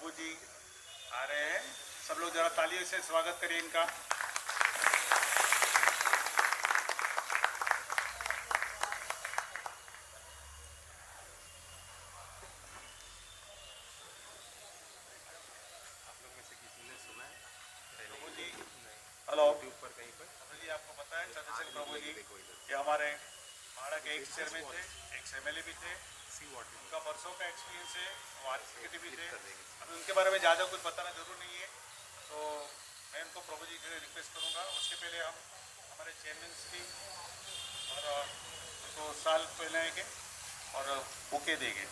प्रभु जी आ रहे हैं, सब लोग जरा तालियों से स्वागत करिए इनका। प्रभु जी हेलो ऊपर कहीं पर प्रभु जी, आपको पता है चंद्रशेखर प्रभु जी ये हमारे माड़ा के एक चेयरमैन थे, एक एमएलए भी थे। उनका वर्षों का एक्सपीरियंस है, वो एग्जीक्यूटिव भी थे। अभी उनके बारे में ज़्यादा कुछ बताना जरूर नहीं है, तो मैं उनको प्रभु जी के रिक्वेस्ट करूँगा। उसके पहले हम हमारे चेयरमैन की और उनको साल पहनाएंगे और बुके देंगे।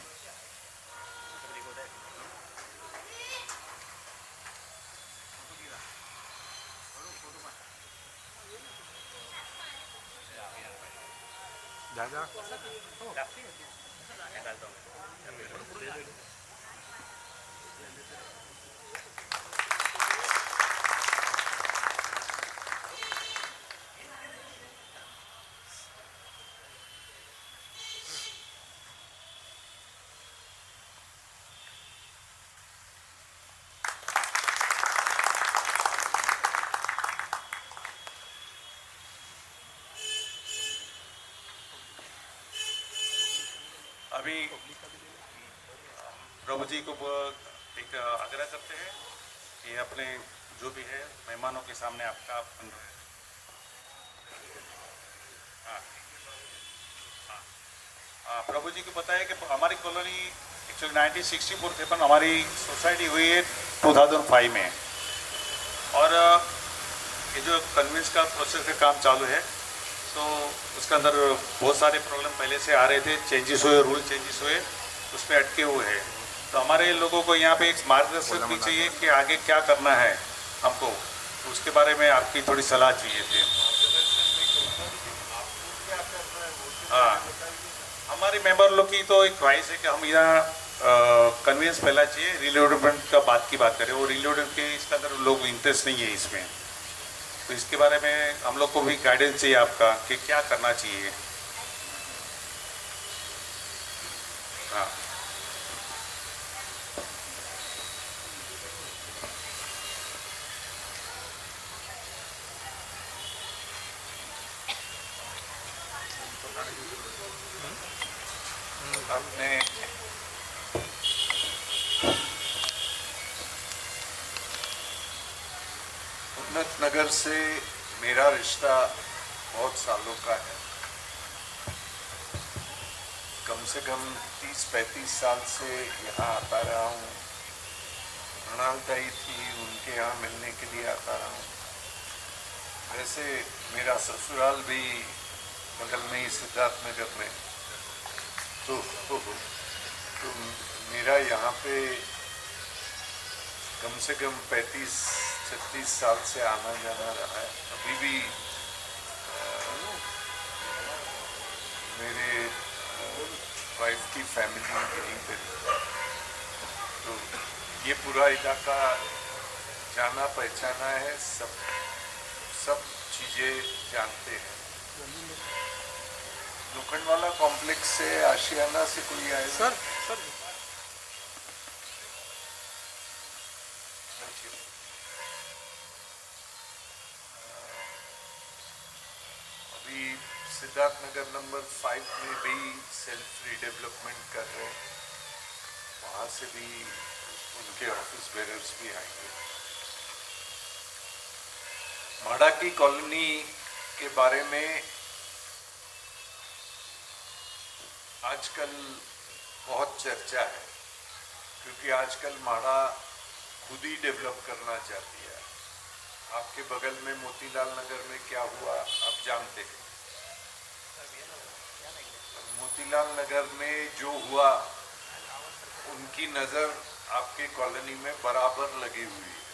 दादा अभी प्रभु जी को एक आग्रह करते हैं कि अपने जो भी है मेहमानों के सामने आपका प्रभु जी को पता है कि हमारी कॉलोनी एक्चुअली 1964 थे, पर हमारी सोसाइटी हुई है 2005 में। और ये जो कन्विंस का प्रोसेस का काम चालू है, तो उसके अंदर बहुत सारे प्रॉब्लम पहले से आ रहे थे, चेंजेस हुए, रूल चेंजेस हुए, उस पर अटके हुए हैं। तो हमारे लोगों को यहाँ पे एक मार्गदर्शक भी चाहिए कि आगे क्या करना है हमको, तो उसके बारे में आपकी थोड़ी सलाह चाहिए थी। हाँ, हमारे मेंबर लोग की तो एक ख्वाहिश है कि हम यहाँ कन्वीनियंस पहला चाहिए, रिलोडेमेंट का बात करें। वो रिलोडेमेंट के इसके अंदर लोग इंटरेस्ट नहीं है इसमें, तो इसके बारे में हम लोग को भी गाइडेंस चाहिए आपका कि क्या करना चाहिए। हाँ, अपने उन्नत नगर से मेरा रिश्ता बहुत सालों का है। कम से कम 30-35 साल से यहाँ आता रहा हूँ। मृणालताई थी, उनके यहाँ मिलने के लिए आता रहा हूँ। वैसे मेरा ससुराल भी बगल में ही सिद्धार्थ नगर में, तो मेरा यहाँ पे कम से कम 35-36 साल से आना जाना रहा है। अभी भी मेरे वाइफ की फैमिली यहीं पे, तो ये पूरा इलाका जाना पहचाना है, सब चीज़ें जानते हैं। लोखंडवाला कॉम्प्लेक्स से आशियाना से कोई आए? सर अभी सिद्धार्थ नगर नंबर 5 में भी सेल्फ रीडेवलपमेंट कर रहे हैं, वहाँ से भी उनके ऑफिस बेरर्स भी आएंगे। माड़ा की कॉलोनी के बारे में आजकल बहुत चर्चा है, क्योंकि आजकल माड़ा खुद ही डेवलप करना चाहती है। आपके बगल में मोतीलाल नगर में क्या हुआ आप जानते हैं। मोतीलाल नगर में जो हुआ, उनकी नज़र आपके कॉलोनी में बराबर लगी हुई है।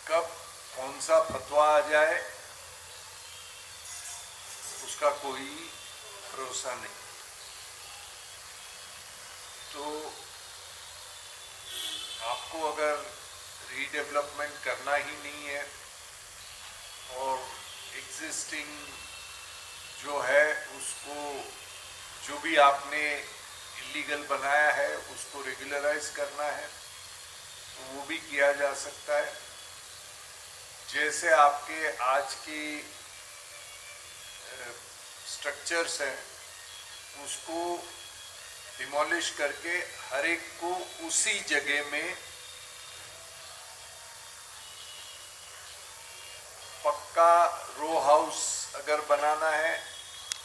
कब कौन सा फतवा आ जाए उसका कोई भरोसा नहीं। तो आपको अगर रीडेवलपमेंट करना ही नहीं है और एग्जिस्टिंग जो है उसको, जो भी आपने इलीगल बनाया है उसको रेगुलराइज करना है तो वो भी किया जा सकता है। जैसे आपके आज की स्ट्रक्चर्स हैं उसको डिमोलिश करके हर एक को उसी जगह में पक्का रो हाउस अगर बनाना है,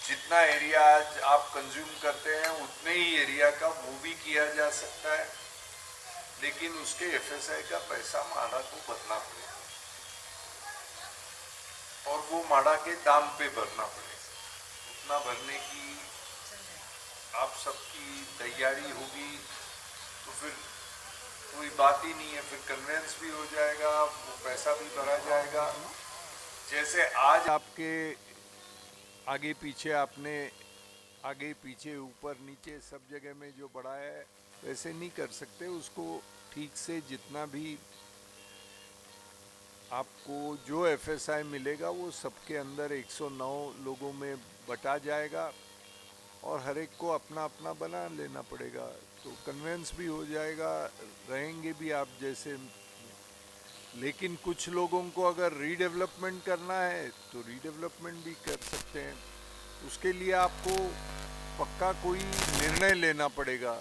जितना एरिया आज आप कंज्यूम करते हैं उतने ही एरिया का वो भी किया जा सकता है, लेकिन उसके एफएसआई का पैसा माड़ा को भरना पड़ेगा और वो माड़ा के दाम पे भरना पड़ेगा। उतना भरने की आप सबकी तैयारी होगी तो फिर कोई बात ही नहीं है, फिर कन्वेंस भी हो जाएगा, वो पैसा भी भरा जाएगा। जैसे आज आपके आगे पीछे आपने आगे पीछे ऊपर नीचे सब जगह में जो बढ़ाया है वैसे नहीं कर सकते। उसको ठीक से जितना भी आपको जो एफएसआई मिलेगा वो सबके अंदर 109 लोगों में बटा जाएगा और हर एक को अपना अपना बना लेना पड़ेगा, तो कन्वेंस भी हो जाएगा, रहेंगे भी आप जैसे। लेकिन कुछ लोगों को अगर रीडेवलपमेंट करना है तो रीडेवलपमेंट भी कर सकते हैं। उसके लिए आपको पक्का कोई निर्णय लेना पड़ेगा।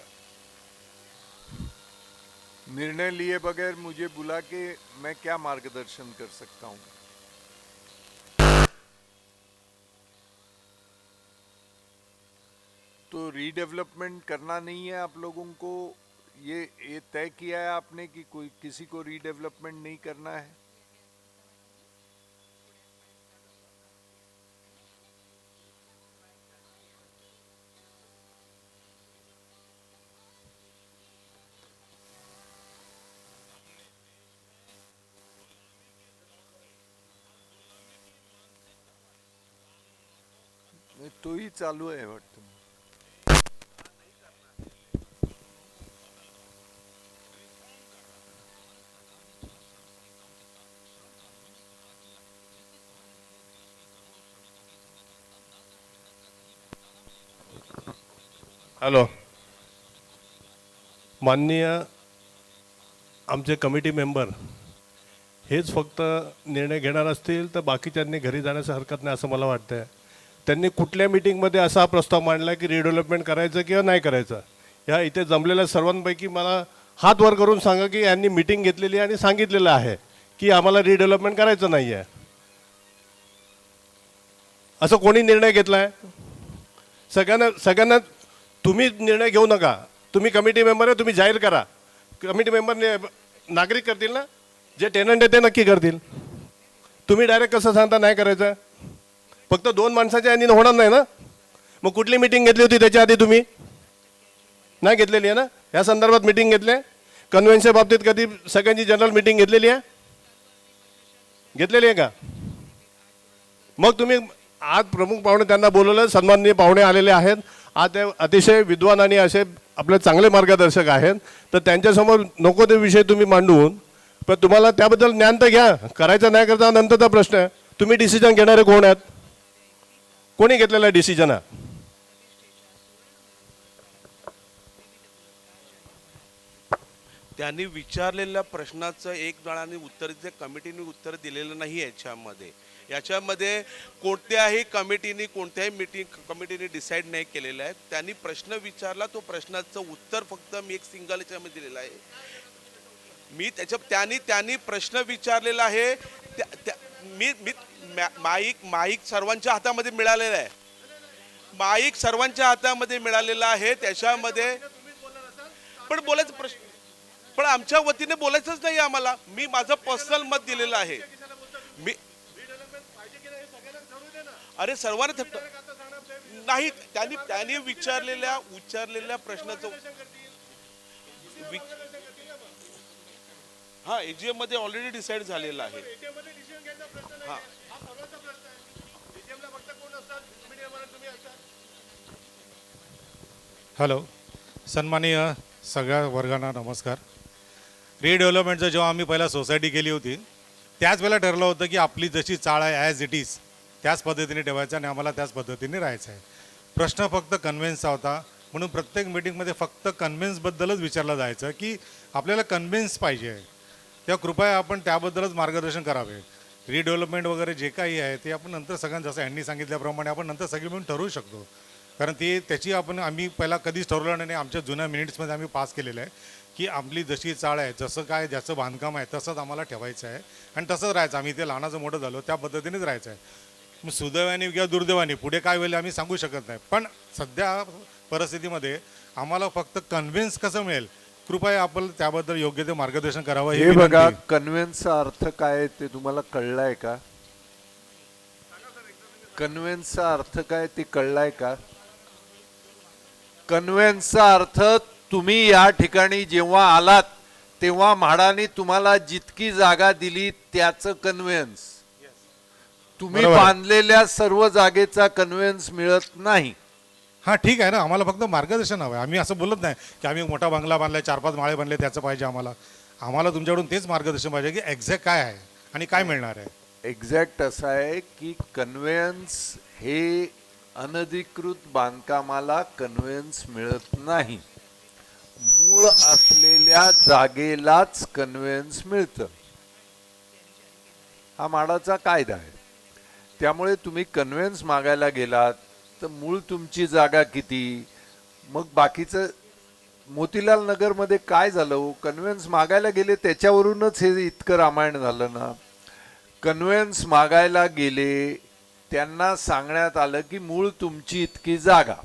निर्णय लिए बगैर मुझे बुला के मैं क्या मार्गदर्शन कर सकता हूँ। तो रीडेवलपमेंट करना नहीं है आप लोगों को, ये तय किया है आपने कि कोई किसी को रीडेवलपमेंट नहीं करना है। तो ही चालू आहे वाटतं। हॅलो, माननीय आमचे कमिटी मेंबर हेच फक्त निर्णय घेणार असतील तर बाकीच्यांनी घरी जाण्यास हरकत नाही असं मला वाटतं आहे। त्यांनी कुठल्या मीटिंगमध्ये असा प्रस्ताव मांडला की रिडेव्हलपमेंट करायचं किंवा नाही करायचं, ह्या इथे जमलेल्या सर्वांपैकी मला हात वर करून सांगा की यांनी मीटिंग घेतलेली आणि सांगितलेलं आहे की आम्हाला रिडेव्हलपमेंट करायचं नाही आहे, असं कोणी निर्णय घेतला आहे? सगळ्यांना तुम्ही निर्णय घेऊ नका, तुम्ही कमिटी मेंबर आहे, तुम्ही जाहीर करा। कमिटी मेंबर नागरिक करतील ना, जे टेनंट आहे ते नक्की करतील। तुम्ही डायरेक्ट कसं सांगता नाही करायचं? फक्त 2 माणसाच्या यांनी होणार नाही ना। मग कुठली मीटिंग घेतली होती त्याच्या आधी? तुम्ही नाही घेतलेली आहे ना? या संदर्भात मीटिंग घेतली आहे? कन्व्हेन्सच्या बाबतीत कधी सगळ्यांची जनरल मीटिंग घेतलेली आहे? घेतलेली आहे का? मग तुम्ही आज प्रमुख पाहुणे त्यांना बोलवलं, सन्माननीय पाहुणे आलेले आहेत, आज ते अतिशय विद्वान आणि असे आपले चांगले मार्गदर्शक आहेत, तर त्यांच्यासमोर नको ते विषय तुम्ही मांडून, पण तुम्हाला त्याबद्दल ज्ञान तर घ्या, करायचं नाही करता नंतरचा प्रश्न आहे। तुम्ही डिसिजन घेणारे कोण आहेत? कोणी घेतलेला डिसिजन आहे? त्यांनी विचारलेल्या प्रश्नाचं एक जणांनी उत्तर दिले, कमिटीने उत्तर दिलेलं नाही। याच्यामध्ये कोणत्याही कमिटीने डिसाईड नाही केलेलं आहे। त्यांनी प्रश्न विचारला, तो प्रश्नाचं उत्तर फक्त मी एक सिंगल याच्यामध्ये दिलेलं आहे। त्यांनी प्रश्न विचारलेला आहे, माईक सर्वांच्या हातामध्ये मिळालेला आहे, माईक सर्वांच्या हातामध्ये मिळालेला आहे। त्याच्यामध्ये पण बोलायचं प्रश्न, पण आमच्या वतीने बोलायचंच नाही आम्हाला। मी माझं पर्सनल मत दिलेलं आहे। मी अरे सर्वांना नाही, त्यांनी विचारलेल्या प्रश्नाचं हा एजीएम मध्ये ऑलरेडी डिसाईड झालेलं आहे। हा हॅलो, सन्माननीय सगळ्या वर्गांना नमस्कार। रिडेव्हलपमेंटचं जेव्हा आम्ही पहिला सोसायटी केली होती त्याच वेळेला ठरलं होतं की आपली जशी चाळ आहे ॲज इट इज त्याच पद्धतीने ठेवायचं आणि आम्हाला त्याच पद्धतीने राहायचं आहे। प्रश्न फक्त कन्व्हेन्सचा होता, म्हणून प्रत्येक मीटिंगमध्ये फक्त कन्व्हिन्सबद्दलच विचारलं जायचं की आपल्याला कन्व्हिन्स पाहिजे आहे, तेव्हा कृपया आपण त्याबद्दलच मार्गदर्शन करावे. रिडेव्हलपमेंट वगैरे जे काही आहे ते आपण नंतर सगळ्यांना, जसं यांनी सांगितल्याप्रमाणे आपण नंतर सगळे मिळून ठरवू शकतो. कारण त्याची आम्ही पहिला कधीच ठरवलं नाही. आमच्या जुन्या मिनिट्समध्ये आम्ही पास केलेलं आहे की आपली जशी चाळ आहे, जसं काय ज्याचं बांधकाम आहे तसंच आम्हाला ठेवायचं आहे आणि तसंच राहायचं. आम्ही ते लहानाचं मोठं झालो त्या पद्धतीनेच राहायचं आहे. मग सुदैवाने किंवा दुर्दैवाने पुढे काय होईल आम्ही सांगू शकत नाही. पण सध्या परिस्थितीमध्ये आम्हाला फक्त कन्व्हिन्स कसं मिळेल, कृपया आपण त्याबद्दल योग्य ते मार्गदर्शन करावं. हे बघा, कन्व्हेन्सचा अर्थ काय ते तुम्हाला कळलाय का? कन्व्हेन्सचा अर्थ काय ते कळलाय का? कन्व्हेन्सचा अर्थ, तुम्ही या ठिकाणी जेव्हा आलात तेव्हा म्हाडाने तुम्हाला जितकी जागा दिली त्याचं कन्व्हेन्स. तुम्ही बांधलेल्या सर्व जागेचा कन्व्हेन्स मिळत नाही. हां, ठीक आहे ना, आम्हाला फक्त मार्गदर्शन हवं आहे. आम्ही असं बोलत नाही की आम्ही मोठा बंगला बांधलाय, 4-5 माळे बांधले त्याचं पाहिजे आम्हाला तुमच्याकडून तेच मार्गदर्शन पाहिजे की एक्झॅक्ट काय आहे आणि काय मिळणार आहे. एक्झॅक्ट असं आहे की कन्व्हेन्स हे अनधिकृत बांधकामाला कन्व्हेन्स मिळत नाही. मूळ असलेल्या जागेलाच कन्व्हेन्स मिळतं. हा म्हाडाचा कायदा आहे. त्यामुळे तुम्ही कन्व्हेन्स मागायला गेलात तर मूळ तुमची जागा किती, मग बाकीचं मोतीलाल नगरमध्ये काय झालं, कन्व्हेन्स मागायला गेले त्याच्यावरूनच हे इतकं रामायण झालं ना. कन्व्हेन्स मागायला गेले, त्यांना सांगण्यात आलं की मूळ तुमची इतकी जागा,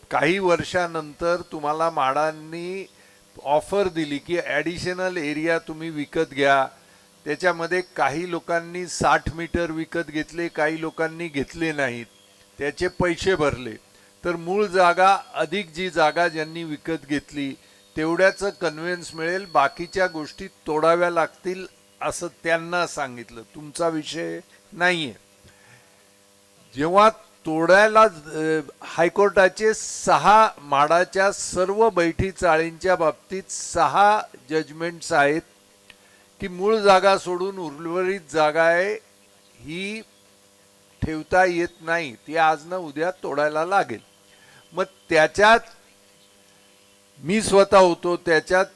काही वर्षानंतर तुम्हाला म्हाडांनी ऑफर दिली की ॲडिशनल एरिया तुम्ही विकत घ्या. त्याच्यामध्ये काही लोकांनी 60 मीटर विकत घेतले, काही लोकांनी घेतले नाहीत, त्याचे पैसे भरले. तर मूळ जागा अधिक जी जागा ज्यांनी विकत घेतली तेवढ्याचं कन्व्हेन्स मिळेल, बाकीच्या गोष्टी तोडाव्या लागतील असं त्यांना सांगितलं. तुमचा विषय नाहीये. जेव्हा तोडायला हायकोर्टाचे 6 म्हाडाच्या सर्व बैठी चाळींच्या बाबतीत 6 जजमेंट्स आहेत की मूळ जागा सोडून उर्वरित जागा आहे ही ठेवता येत नाही, ती आज ना उद्या तोडायला लागेल. मग त्याच्यात मी स्वतः होतो, त्याच्यात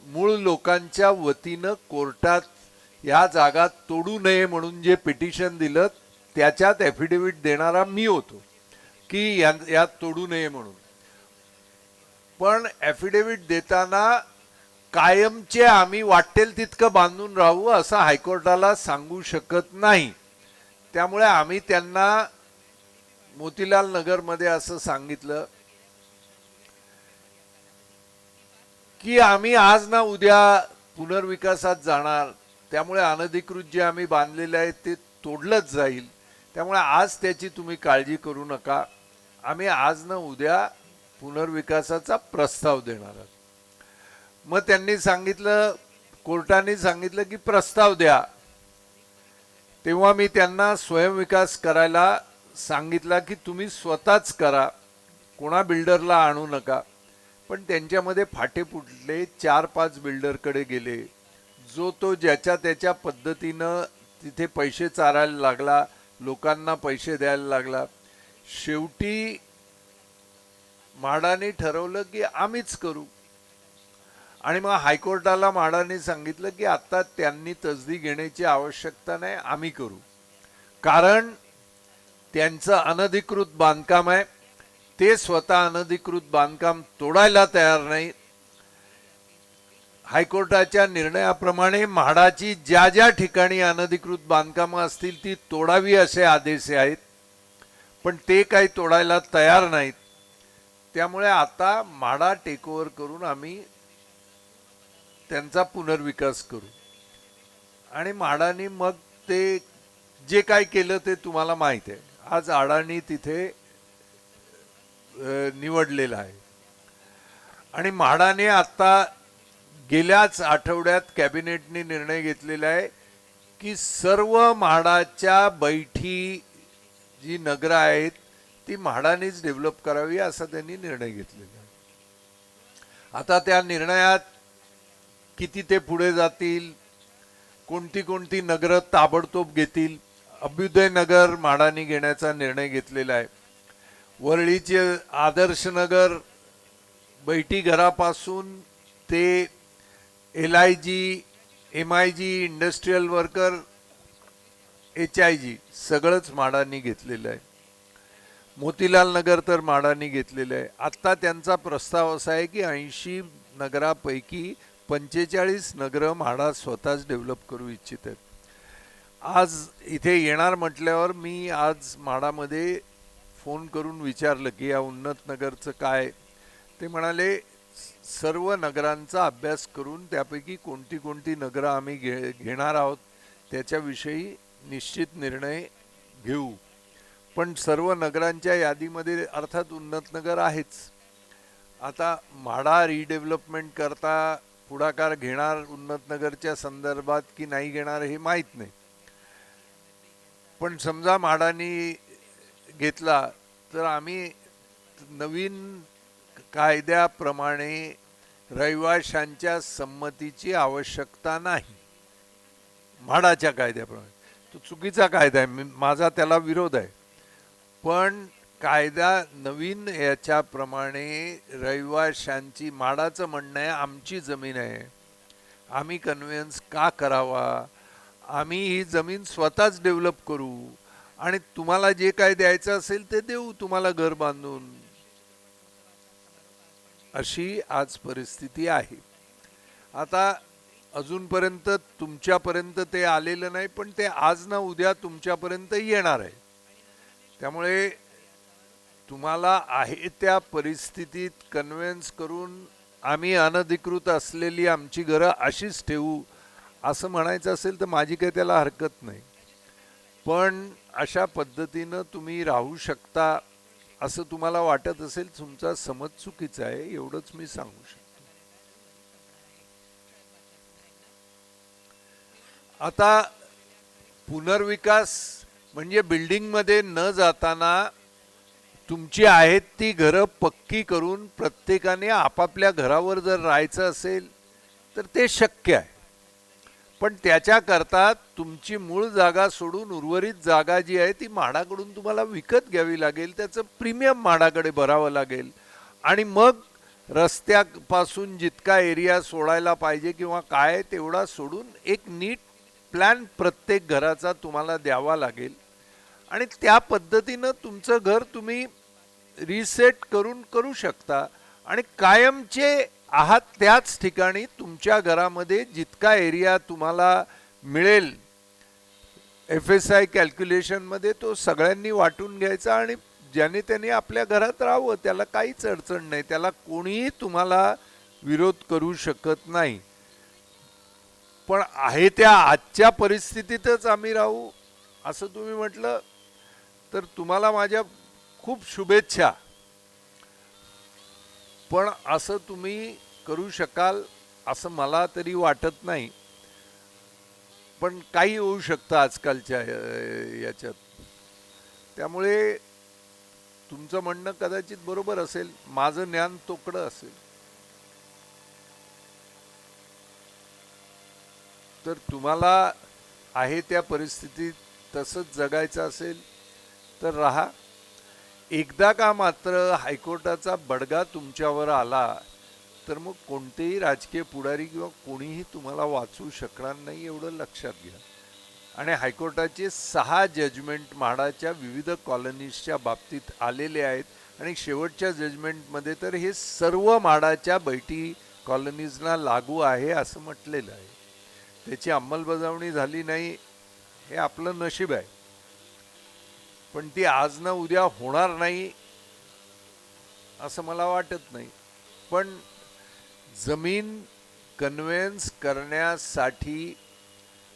मूळ लोकांच्या वतीनं कोर्टात या जागा तोडू नये म्हणून जे पिटिशन दिलं त्याच्यात ॲफिडेव्हिट देणारा मी होतो की यात तोडू नये म्हणून. पण ॲफिडेव्हिट देताना कायमचे आम्ही वाटेल तितकं बांधून राहू असं हायकोर्टाला सांगू शकत नाही. त्यामुळे आम्ही त्यांना मोतीलाल नगरमध्ये असं सांगितलं की आम्ही आज ना उद्या पुनर्विकासात जाणार, त्यामुळे अनधिकृत जे आम्ही बांधलेले आहे ते तोडलंच जाईल, त्यामुळे आज त्याची तुम्ही काळजी करू नका, आम्ही आज ना उद्या पुनर्विकासाचा प्रस्ताव देणार आहोत. मग त्यांनी सांगितलं, कोर्टाने सांगितलं की प्रस्ताव द्या. तेव्हा मी त्यांना स्वयंविकास करायला सांगितला की तुम्ही स्वतःच करा, कोणा बिल्डरला आणू नका. पण त्यांच्यामध्ये फाटे फुटले, 4-5 बिल्डरकडे गेले, जो तो ज्याच्या त्याच्या पद्धतीनं तिथे पैसे चारायला लागला, लोकांना पैसे द्यायला लागला. शेवटी म्हाडाने ठरवलं की आम्हीच करू. आणि मग हायकोर्टाला म्हाडाने सांगितलं की आता त्यांनी तसदी घेण्याची आवश्यकता नाही, आम्ही करू. कारण त्यांचं अनधिकृत बांधकाम आहे, ते स्वतः अनधिकृत बांधकाम तोडायला तयार नाही. हायकोर्टाच्या निर्णयाप्रमाणे म्हाडाची ज्या ज्या ठिकाणी अनधिकृत बांधकामं असतील ती तोडावी असे आदेश आहेत, पण ते काही तोडायला तयार नाहीत. त्यामुळे आता म्हाडा टेकओव्हर करून आम्ही त्यांचा पुनर्विकास करू. आणि म्हाडाने मग ते जे काय केलं ते तुम्हाला माहित आहे. आज अडाणी तिथे निवडलेला आहे. आणि म्हाडाने आता गेल्याच आठवड्यात कॅबिनेटने निर्णय घेतलेला आहे की सर्व म्हाडाच्या बैठी जी नगरं आहेत ती म्हाडानेच डेव्हलप करावी असा त्यांनी निर्णय घेतलेला आहे. आता त्या निर्णयात किती ते पुढे जातील, कोणती कोणती नगरं ताबडतोब घेतील. अभ्युदय नगर म्हाडाने घेण्याचा निर्णय घेतलेला आहे. वरळीचे आदर्शनगर बैठी घरापासून ते LIG, MIG, industrial worker, HIG सगळंच म्हाडांनी घेतलेलं आहे. मोतीलाल नगर तर म्हाडांनी घेतलेलं आहे. आत्ता त्यांचा प्रस्ताव असा आहे की 80 नगरापैकी 45 नगरं म्हाडा स्वतःच डेव्हलप करू इच्छित आहेत. आज इथे येणार म्हटल्यावर मी आज म्हाडामध्ये फोन करून विचारलं की या उन्नत नगरचं काय. ते म्हणाले सर्व नगरांचा अभ्यास करून त्यापैकी कोणती कोणती नगरं आम्ही घेणार आहोत त्याच्याविषयी निश्चित निर्णय घेऊ. पण सर्व नगरांच्या यादीमध्ये अर्थात उन्नत नगर आहेच. आता म्हाडा रिडेव्हलपमेंट करता पुढाकार घेणार उन्नत नगरच्या संदर्भात की नाही घेणार हे माहीत नाही. पण समजा म्हाडानी घेतला तर आम्ही नवीन कायद्याप्रमाणे रहिवाशांच्या संमतीची आवश्यकता नाही. म्हाडाच्या कायद्याप्रमाणे तो चुकीचा कायदा आहे, माझा त्याला विरोध आहे. पण कायदा नवीन याच्याप्रमाणे रहिवाशांची, म्हाडाचं म्हणणं आहे आमची जमीन आहे, आम्ही कन्व्हेन्स का करावा, आम्ही ही जमीन स्वतःच डेव्हलप करू आणि तुम्हाला जे काय द्यायचं असेल ते देऊ तुम्हाला घर बांधून. अशी आज परिस्थिती आहे. आता अजूनपर्यंत तुमच्यापर्यंत ते आलेलं नाही, पण ते आज ना उद्या तुमच्यापर्यंत येणार आहे. त्यामुळे तुम्हाला आहे त्या परिस्थितीत कन्व्हेन्स करून आम्ही अनधिकृत असलेली आमची घरं अशीच ठेवू असं म्हणायचं असेल तर माझी काही त्याला हरकत नाही. पण अशा पद्धतीनं तुम्ही राहू शकता असं तुम्हाला वाटत असेल, तुमचा समज चुकीचा आहे, एवढंच मी सांगू शकतो. आता पुनर्विकास म्हणजे बिल्डिंगमध्ये न जाताना तुमची आहेत ती घरं पक्की करून प्रत्येकाने आपापल्या घरावर जर राहायचं असेल तर ते शक्य आहे. पण त्याच्याकरता तुमची मूळ जागा सोडून उर्वरित जागा जी आहे ती म्हाडाकडून तुम्हाला विकत घ्यावी लागेल, त्याचं प्रीमियम म्हाडाकडे भरावं लागेल आणि मग रस्त्यापासून जितका एरिया सोडायला पाहिजे किंवा काय तेवढा सोडून एक नीट प्लॅन प्रत्येक घराचा तुम्हाला द्यावा लागेल आणि त्या पद्धतीनं तुमचं घर तुम्ही रिसेट करून करू शकता आणि कायमचे आहात त्याच ठिकाणी तुमच्या घरामध्ये जितका एरिया तुम्हाला मिळेल FSI कॅल्क्युलेशनमध्ये तो सगळ्यांनी वाटून घ्यायचा आणि ज्याने त्याने आपल्या घरात राहावं, त्याला काहीच अडचण नाही, त्याला कोणीही तुम्हाला विरोध करू शकत नाही. पण आहे त्या आजच्या परिस्थितीतच आम्ही राहू असं तुम्ही म्हटलं तर तुम्हाला माझ्या खूप शुभेच्छा. पण असं तुम्ही करू शकाल असं मला तरी वाटत नाही. पण काही होऊ शकतं आजकालच्या याच्यात. त्यामुळे तुमचं म्हणणं कदाचित बरोबर असेल, माझं ज्ञान तोकडं असेल. तर तुम्हाला आहे त्या परिस्थितीत तसंच जगायचं असेल तर राहा. एकदा का मात्र हायकोर्टाचा बडगा तुमच्यावर आला तर मग कोणतेही राजकीय पुढारी किंवा कोणीही तुम्हाला वाचवू शकणार नाही, एवढं लक्षात घ्या. आणि हायकोर्टाचे 6 जजमेंट म्हाडाच्या विविध कॉलनीजच्या बाबतीत आलेले आहेत आणि शेवटच्या जजमेंटमध्ये तर हे सर्व म्हाडाच्या बैठी कॉलनीजना लागू आहे असं म्हटलेलं आहे. त्याची अंमलबजावणी झाली नाही हे आपलं नशीब आहे, पण ती आज ना उद्या होणार नाही असं मला वाटत नाही. पण जमीन कन्व्हेन्स करण्यासाठी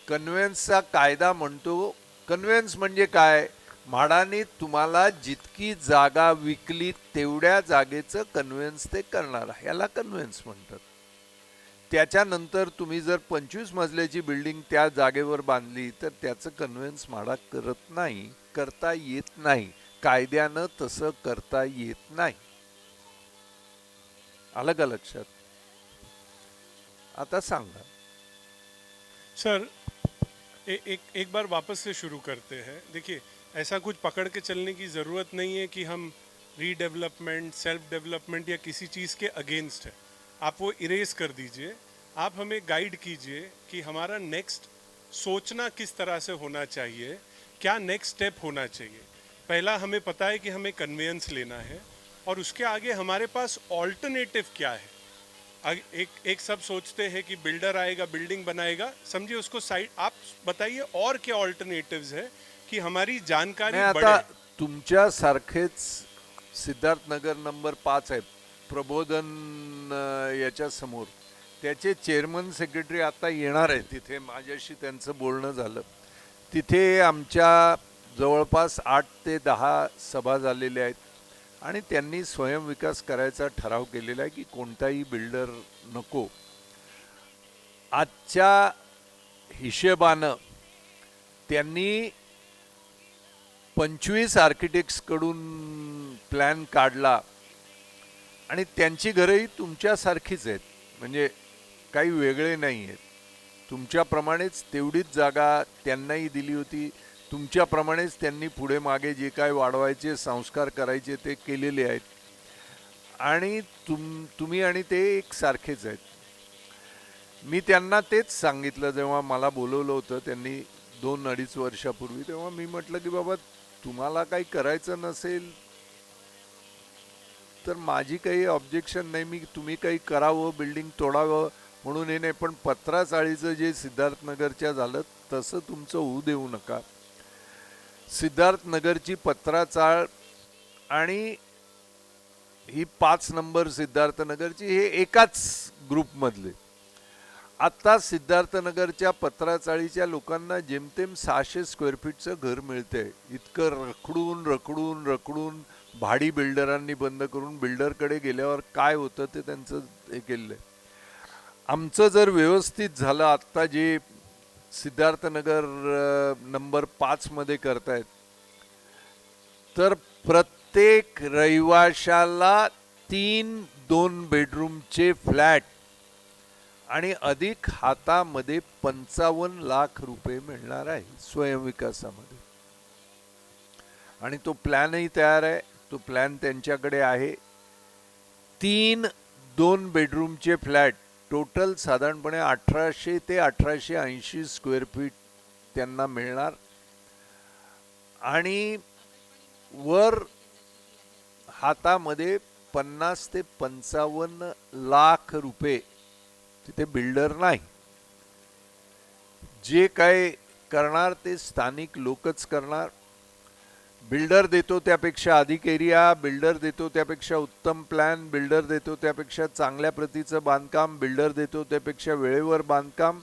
कन्व्हेन्सचा कायदा म्हणतो, कन्व्हेन्स म्हणजे काय, म्हाडाने तुम्हाला जितकी जागा विकली तेवढ्या जागेचं कन्व्हेन्स ते करणार आहे, याला कन्व्हेन्स म्हणतात. त्याच्यानंतर तुम्ही जर 25 मजल्याची बिल्डिंग त्या जागेवर बांधली तर त्याचं कन्व्हेन्स म्हाडा करत नाही, करता येत नाही, कायद्यानं तसं करता येत नाही. आलं का लक्षात? आता सांगा सर. एक बार वापस से शुरू करते हैं. देखिए, ऐसा कुछ पकड़ के चलने की ज़रूरत नहीं है कि हम रीडेवलपमेंट, सेल्फ डेवलपमेंट या किसी चीज़ के अगेंस्ट है, आप वो इरेज कर दीजिए। आप हमें गाइड कीजिए कि हमारा नेक्स्ट सोचना किस तरह से होना चाहिए, क्या नेक्स्ट स्टेप होना चाहिए। पहला हमें पता है कि हमें कन्वेंस लेना है, और उसके आगे हमारे पास ऑल्टरनेटिव क्या है। एक सब सोचते हैं कि बिल्डर आएगा, बिल्डिंग बनाएगा, समझिए उसको साइड, आप बताइए और क्या ऑल्टरनेटिव्स है कि हमारी जानकारी नाही, बढ़े। आता तुमच्या सारखेच सिद्धार्थनगर नंबर 5 आहे प्रबोधन याच्या समोर, त्याचे चेअरमन सेक्रेटरी आता येणार आहे तिथे, माझ्याशी त्यांचं बोलणं झालं। तिथे आमच्या जवळपास 8 ते 10 सभा झालेल्या आहेत आणि त्यांनी स्वयंविकास करायचा ठराव केलेला आहे की कोणताही बिल्डर नको। आजच्या हिशेबानं त्यांनी 25 आर्किटेक्ट्सकडून प्लॅन काढला आणि त्यांची घरंही तुमच्यासारखीच आहेत, म्हणजे काही वेगळे नाही आहेत। तुमच्याप्रमाणेच तेवढीच जागा त्यांनाही दिली होती, तुमच्याप्रमाणेच त्यांनी पुढे मागे जे काय वाढवायचे संस्कार करायचे ते केलेले आहेत आणि तुम्ही आणि ते एक सारखेच आहेत। मी त्यांना तेच सांगितलं जेव्हा मला बोलवलं होतं त्यांनी 2-2.5 वर्षापूर्वी, तेव्हा मी म्हटलं की बाबा तुम्हाला काही करायचं नसेल तर माझी काही ऑब्जेक्शन नाही, मी तुम्ही काही करावं, बिल्डिंग तोडावं म्हणून हे नाही, पण पत्राचाळीचं जे सिद्धार्थनगरच्या झालं तसं तुमचं होऊ देऊ नका। सिद्धार्थनगरची पत्राचाळ आणि ही 5 नंबर सिद्धार्थनगरची हे एकाच ग्रुपमधले। आता सिद्धार्थनगरच्या पत्राचाळीच्या लोकांना जेमतेम 600 स्क्वेअर फीटचं घर मिळतंय। इतकं रखडून भाडी बिल्डरांनी बंद करून बिल्डरकडे गेल्यावर काय होतं ते त्यांचं हे केलं। आमचं जर व्यवस्थित झालं, आत्ता जे सिद्धार्थनगर नंबर 5 मध्ये करतायत, तर प्रत्येक रहिवाशाला 3 2 बेडरूमचे फ्लॅट आणि अधिक हातामध्ये 55 लाख रुपये मिळणार आहे स्वयंविकासामध्ये। आणि तो प्लॅनही तयार आहे, तो प्लॅन त्यांच्याकडे आहे। 3 2 बेडरूमचे फ्लॅट टोटल साधारणपणे 1800 ते 1880 स्क्वेअर फीट त्यांना मिळणार आणि वर हातामध्ये 50 ते 55 लाख रुपये। तिथे बिल्डर नाही, जे काय करणार ते स्थानिक लोकच करणार। बिल्डर देतो त्यापेक्षा अधिक एरिया, बिल्डर देतो त्यापेक्षा उत्तम प्लॅन, बिल्डर देतो त्यापेक्षा चांगल्या प्रतीचं बांधकाम, बिल्डर देतो त्यापेक्षा वेळेवर बांधकाम,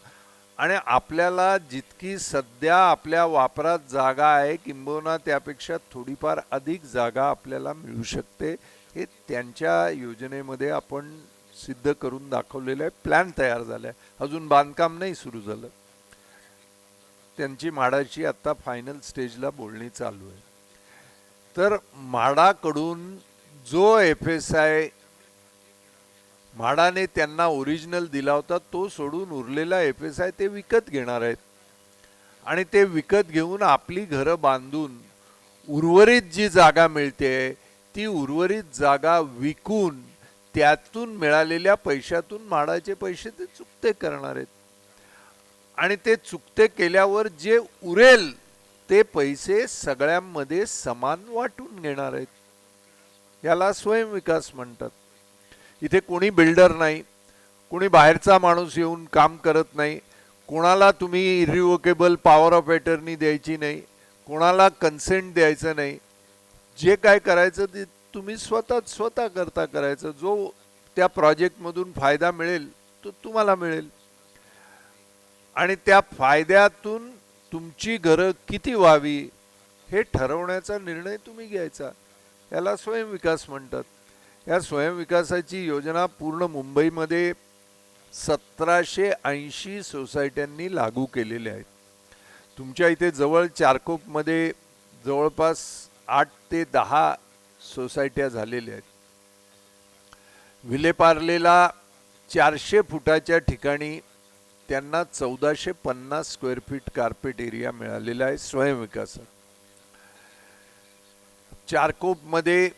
आणि आपल्याला जितकी सध्या आपल्या वापरात जागा आहे किंबहुना त्यापेक्षा थोडीफार अधिक जागा आपल्याला मिळू शकते। हे त्यांच्या योजनेमध्ये आपण सिद्ध करून दाखवलेलं आहे, प्लॅन तयार झाला आहे, अजून बांधकाम नाही सुरू झालं। त्यांची म्हाडाची आता फायनल स्टेजला बोलणी चालू आहे। तर म्हाडाकडून जो FSI म्हाडाने त्यांना ओरिजिनल दिला होता तो सोडून उरलेला FSI ते विकत घेणार आहेत आणि ते विकत घेऊन आपली घरं बांधून उर्वरित जी जागा मिळते ती उर्वरित जागा विकून त्यातून मिळालेल्या पैशातून म्हाडाचे पैसे ते चुकते करणार आहेत आणि ते चुकते केल्यावर जे उरेल ते पैसे सगळ्यांमध्ये समान वाटून घेणार आहेत। याला स्वयंविकास म्हणतात। इथे कोणी बिल्डर नाही, कोणी बाहेरचा माणूस येऊन काम करत नाही, कोणाला तुम्ही इरिवोकेबल पॉवर ऑफ अटर्नी द्यायची नाही, कोणाला कन्सेंट द्यायचं नाही। जे काय करायचं ते तुम्ही स्वतः करता करायचं। जो त्या प्रोजेक्टमधून फायदा मिळेल तो तुम्हाला मिळेल आणि त्या फायद्यातून तुमची घरं किती व्हावी हे ठरवण्याचा निर्णय तुम्ही घ्यायचा। याला स्वयंविकास म्हणतात। या स्वयंविकासाची योजना पूर्ण मुंबईमध्ये 1780 सोसायट्यांनी लागू केलेल्या आहेत। तुमच्या इथे जवळ चारकोपमध्ये जवळपास 8 ते 10 सोसायट्या झालेल्या आहेत। विलेपार्लेला 400 फुटाच्या ठिकाणी त्यांना 1450 स्क्वेअर फीट कार्पेट एरिया मिळालेला आहे स्वयंविकासात। चारकोपमध्ये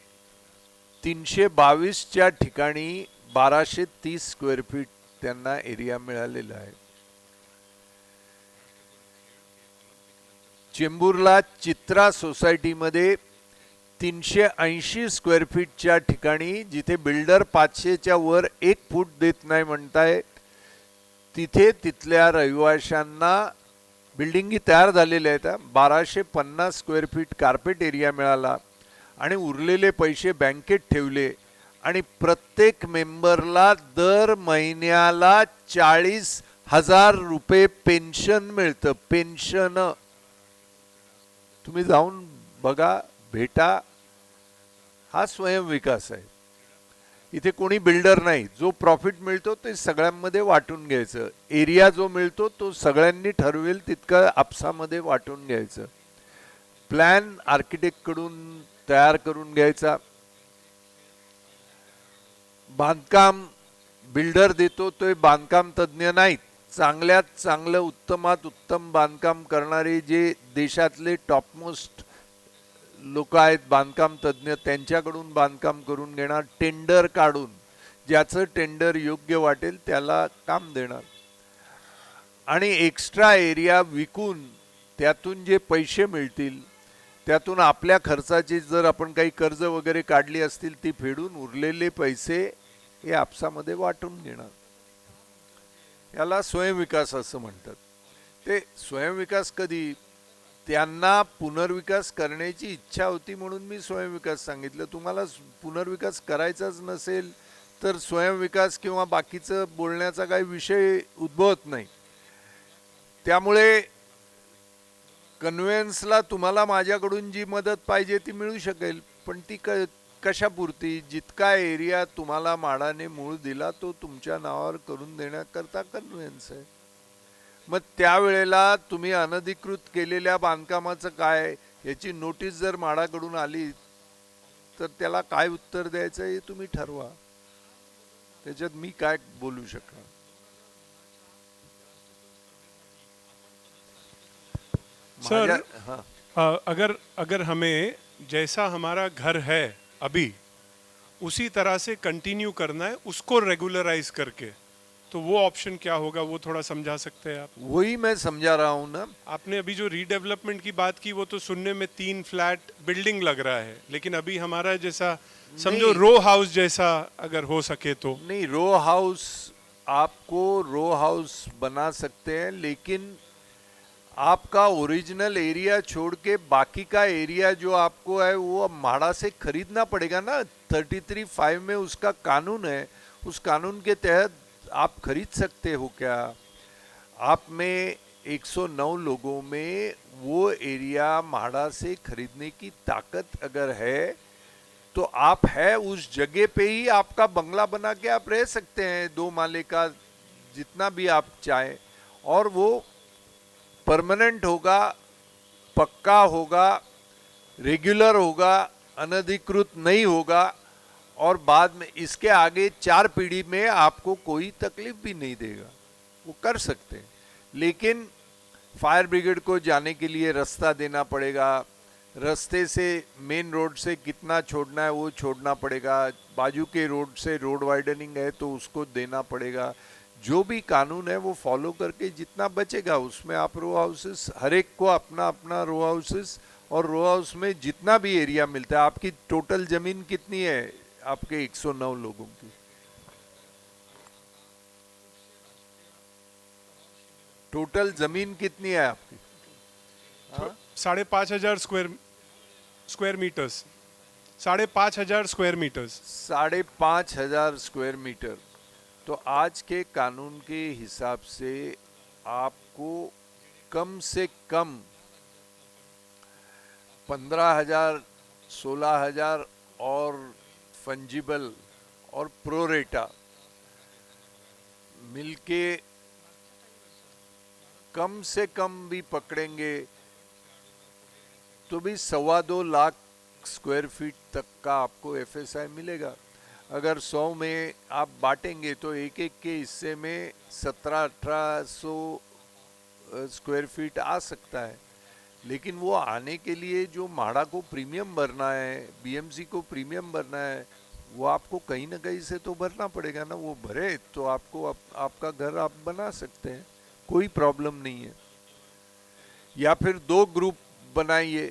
322च्या ठिकाणी 1230 स्क्वेअर फीट त्यांना एरिया मिळालेला आहे. चेंबूरला चित्रा सोसायटीमध्ये 380 स्क्वेअर फीटच्या ठिकाणी जिथे बिल्डर 500च्या वर 1 फूट देत नाही म्हणतायत, तिथे तिथल्या रहिवाशांना बिल्डिंगी तयार झालेल्या आहेत. 1250 स्क्वेअर फीट कार्पेट एरिया मिळाला आणि उरलेले पैसे बँकेत ठेवले आणि प्रत्येक मेंबरला दर महिन्याला 40,000 रुपये पेन्शन मिळतं. पेन्शन तुम्ही जाऊन बघा, भेटा. हा स्वयंविकास आहे. इथे कोणी बिल्डर नाही. जो प्रॉफिट मिळतो ते सगळ्यांमध्ये वाटून घ्यायचं. एरिया जो मिळतो तो सगळ्यांनी ठरवेल तितकं आपसामध्ये वाटून घ्यायचं. प्लॅन आर्किटेक्टकडून तयार करून घ्यायचा. बांधकाम बिल्डर देतो तो बांधकाम तज्ज्ञ नाहीत. चांगल्यात चांगलं उत्तमात उत्तम बांधकाम करणारे जे देशातले टॉपमोस्ट लोक आहेत बांधकाम तज्ज्ञ, त्यांच्याकडून बांधकाम करून घेणार. टेंडर काढून ज्याचं टेंडर योग्य वाटेल त्याला काम देणार आणि एक्स्ट्रा एरिया विकून त्यातून जे पैसे मिळतील त्यातून आपल्या खर्चाची जर आपण काही कर्ज वगैरे काढली असतील ती फेडून उरलेले पैसे हे आपसामध्ये वाटून घेणार. याला स्वयंविकास असं म्हणतात. ते स्वयंविकास कधी? त्यांना पुनर्विकास करण्याची इच्छा होती म्हणून मी स्वयंविकास सांगितलं. तुम्हाला पुनर्विकास करायचाच नसेल तर स्वयंविकास किंवा बाकीचं बोलण्याचा काही विषय उद्भवत नाही. त्यामुळे कन्व्हेन्सला तुम्हाला माझ्याकडून जी मदत पाहिजे ती मिळू शकेल, पण ती कशापुरती? जितका एरिया तुम्हाला म्हाडाने मूळ दिला तो तुमच्या नावावर करून देण्याकरता कन्व्हेन्स आहे. मग त्यावेळेला तुम्ही अनधिकृत केलेल्या बांधकामाचं काय याची नोटीस जर म्हाडाकडून आली तर त्याला काय उत्तर द्यायचं हे तुम्ही ठरवा. त्याच्यात मी काय बोलू शकणार? सर, अगर हमें जैसा हमारा घर है अभी उसी तरह से कंटिन्यू करना है, उसको रेगुलराइज करके, तो वो ऑप्शन क्या होगा, वो थोड़ा समझा सकते हैं आप? वही मैं समझा रहा हूँ ना. आपने अभी जो रीडेवलपमेंट की बात की वो तो सुनने में 3 फ्लैट बिल्डिंग लग रहा है, लेकिन अभी हमारा जैसा समझो रो हाउस जैसा अगर हो सके तो. नहीं, रो हाउस आपको रो हाउस बना सकते हैं, लेकिन आपका ओरिजिनल एरिया छोड़ के बाकी का एरिया जो आपको है वो अब म्हाडा से खरीदना पड़ेगा ना. 33(5) में उसका कानून है. उस कानून के तहत आप खरीद सकते हो क्या? आप में 109 लोगों में वो एरिया म्हाडा से खरीदने की ताकत अगर है तो आप है उस जगह पे ही आपका बंगला बना के आप रह सकते हैं, 2 माले का, जितना भी आप चाहें, और वो परमानेंट होगा, पक्का होगा, रेगुलर होगा, अनधिकृत नहीं होगा, और बाद में इसके आगे 4 पीढ़ी में आपको कोई तकलीफ भी नहीं देगा. वो कर सकते हैं, लेकिन फायर ब्रिगेड को जाने के लिए रास्ता देना पड़ेगा. रास्ते से मेन रोड से कितना छोड़ना है वो छोड़ना पड़ेगा. बाजू के रोड से रोड वाइडनिंग है तो उसको देना पड़ेगा. जो भी कानून है वो फॉलो करके जितना बचेगा उसमें आप रो हाउसेस, हर एक को अपना अपना रो हाउसेस, और रो हाउस में जितना भी एरिया मिलता है. आपकी टोटल जमीन कितनी है आपके 109 लोगों की? टोटल जमीन कितनी है आपकी? 5,500 square metres. 5,500 square metres. 5,500 square metre. तो आज के कानून के हिसाब से आपको कम से कम 15,000, 16,000 और फंजिबल और प्रोरेटा मिलके कम से कम भी पकड़ेंगे तो भी 2.25 लाख स्क्वायर फीट तक का आपको एफएसआई मिलेगा. अगर 100 में आप बांटेंगे तो एक एक के हिस्से में 1700-1800 स्क्वायर फीट आ सकता है. लेकिन वो आने के लिए जो म्हाडा को प्रीमियम भरना है, बीएमसी को प्रीमियम भरना है, वो आपको कहीं ना कहीं से तो भरना पड़ेगा ना, वो भरे तो आपको आपका घर आप बना सकते हैं, कोई प्रॉब्लम नहीं है। या फिर 2 ग्रुप बनाइए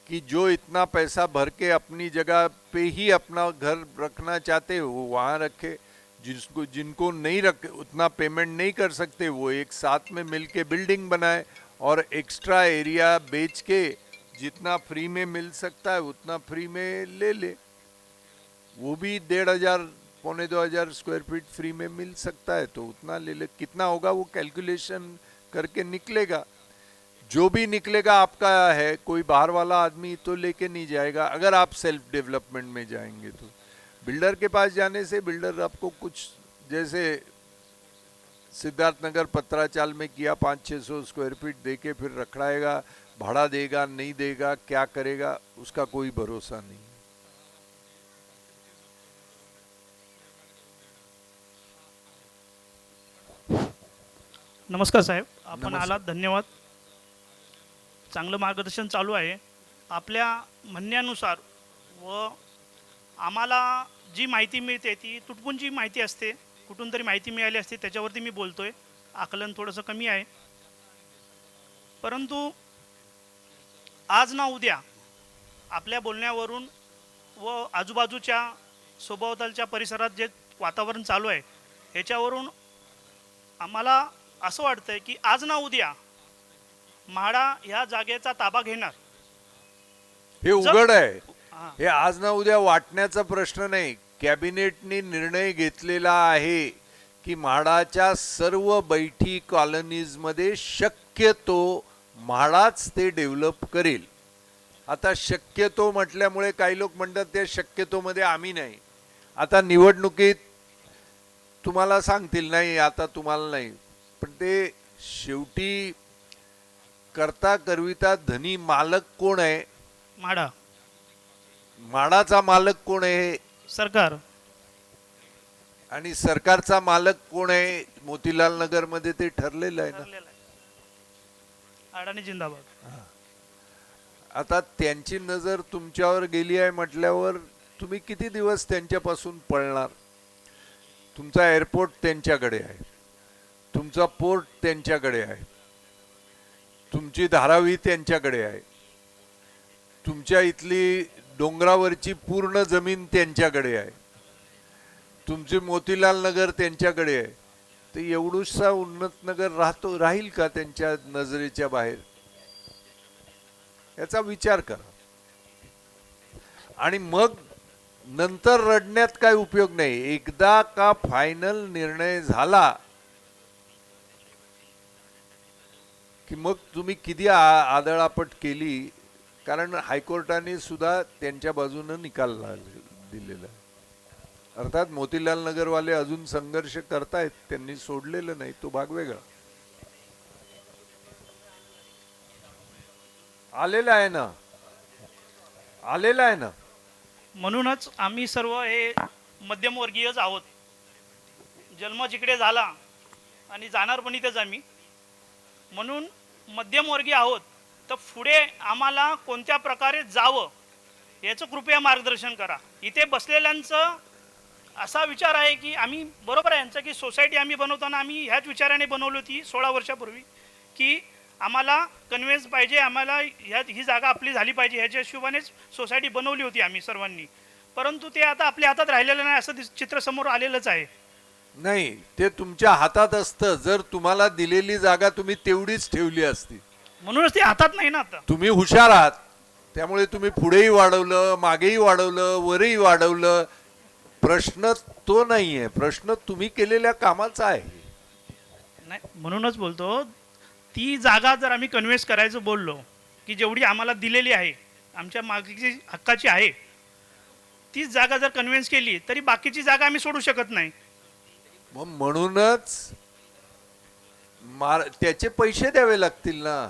कि जो इतना पैसा भर के अपनी जगह पे ही अपना घर रखना चाहते हो वो वहाँ रखे, जिनको नहीं रख उतना पेमेंट नहीं कर सकते वो एक साथ में मिलके बिल्डिंग बनाए और एक्स्ट्रा एरिया बेच के जितना फ्री में मिल सकता है उतना फ्री में ले ले। वो भी 1,500 पौने 2,000 स्क्वायर फीट फ्री में मिल सकता है तो उतना ले ले। कितना होगा वो कैलकुलेशन करके निकलेगा, जो भी निकलेगा आपका है, कोई बाहर वाला आदमी तो लेके नहीं जाएगा। अगर आप सेल्फ डेवलपमेंट में जाएंगे तो बिल्डर के पास जाने से बिल्डर आपको कुछ जैसे सिद्धार्थनगर पत्राचाल में किया 500-600 स्क्वायर फीट दे के फिर रखड़ाएगा, भाड़ा देगा नहीं देगा क्या करेगा उसका कोई भरोसा नहीं। नमस्कार साहेब, आपण आलात, धन्यवाद. चांगलं मार्गदर्शन चालू आहे. आपल्या म्हणण्यानुसार व आम्हाला जी माहिती मिळते ती तुटपुंजी माहिती असते, कुठून तरी माहिती मिळाली असते त्याच्यावरती मी बोलतोय. आकलन थोडंसं कमी आहे, परंतु आज ना उद्या आपल्या बोलण्यावरून व आजूबाजूच्या सभोवतालच्या परिसरात जे वातावरण चालू आहे ह्याच्यावरून आम्हाला असं वाटतंय की आज ना उद्या म्हाडा ह्या जागेचा ताबा घेणार. हे उघड आहे, हां. हे आज ना उद्या वाटण्याचा प्रश्न नाही. कॅबिनेटने निर्णय घेतलेला आहे की म्हाडाच्या सर्व बैठी कॉलनीजमध्ये शक्यतो म्हाडाच ते डेव्हलप करेल. आता शक्यतो म्हटल्यामुळे काही लोक म्हणतात त्या शक्यतोमध्ये आम्ही नाही. आता निवडणुकीत तुम्हाला सांगतील नाही, आता तुम्हाला नाही, पण ते शेवटी करता करविता धनी मालक कोण आहे? म्हाडा म्हाडाचा मालक कोण आहे? सरकार. आणि सरकारचा मालक कोण आहे? मोतीलाल नगर मध्ये ते ठरलेलं आहे ना. ठरलेलं आहे. अडाणी जिंदाबाद. आता त्यांची नजर तुमच्यावर गेली आहे म्हटल्यावर तुम्ही किती दिवस त्यांच्यापासून पळणार? तुमचा एअरपोर्ट त्यांच्याकडे आहे, तुमचा पोर्ट त्यांच्याकडे आहे, तुमची धारावी त्यांच्याकडे आहे, तुमच्या इथली डोंगरावरची पूर्ण जमीन त्यांच्याकडे आहे, तुमचे मोतीलाल नगर त्यांच्याकडे आहे. तर एवढूसा उन्नत नगर राहील का त्यांच्या नजरेच्या बाहेर? याचा विचार करा. आणि मग नंतर रडण्यात काय उपयोग नाही. एकदा का फायनल निर्णय झाला की मग तुम्ही किती आदळापट केली, कारण हायकोर्टाने सुद्धा त्यांच्या बाजूने निकाल दिलेला. अर्थात मोतीलाल नगरवाले अजून संघर्ष करतायत, त्यांनी सोडलेलं नाही, तो भाग वेगळा. आलेला आहे ना, आलेला आहे ना. म्हणूनच आम्ही सर्व हे मध्यमवर्गीयच आहोत. जन्म जिकडे झाला आणि जाणार पण इथेच आम्ही, म्हणून मध्यमवर्गीय आहोत. तर पुढे आम्हाला कोणत्या प्रकारे जावं याचं कृपया मार्गदर्शन करा. इथे बसलेल्यांचं असा विचार आहे की आम्ही, बरोबर आहे यांचं, की सोसायटी आम्ही बनवताना आम्ही ह्याच विचाराने बनवली होती 16 वर्षापूर्वी, की आम्हाला कन्व्हेन्स पाहिजे, आम्हाला ही जागा आपली झाली पाहिजे, ह्याच्या हिशोबानेच सोसायटी बनवली होती आम्ही सर्वांनी. परंतु ते आता आपल्या हातात राहिलेलं नाही असं चित्र समोर आलेलंच आहे. नाही, ते तुमच्या हातात असतं. जर तुम्हाला दिलेली जागा तुम्ही तेवढीच ठेवली असती. म्हणूनच ते हातात नाही ना आता. तुम्ही हुशार आहात, त्यामुळे तुम्ही पुढेही वाढवलं, मागेही वाढवलं, वरही वाढवलं. प्रश्न तो नाहीये, प्रश्न तुम्ही केलेल्या कामाचा आहे. नाही, म्हणूनच बोलतो, ती जागा जर आम्ही कन्व्हेन्स करायचं बोललो की जेवढी आम्हाला दिलेली आहे, आमच्या मागची हक्काची आहे, तीच जागा जर कन्व्हेन्स केली तरी बाकीची जागा आम्ही सोडू शकत नाही. मग म्हणूनच त्याचे पैसे द्यावे लागतील ना.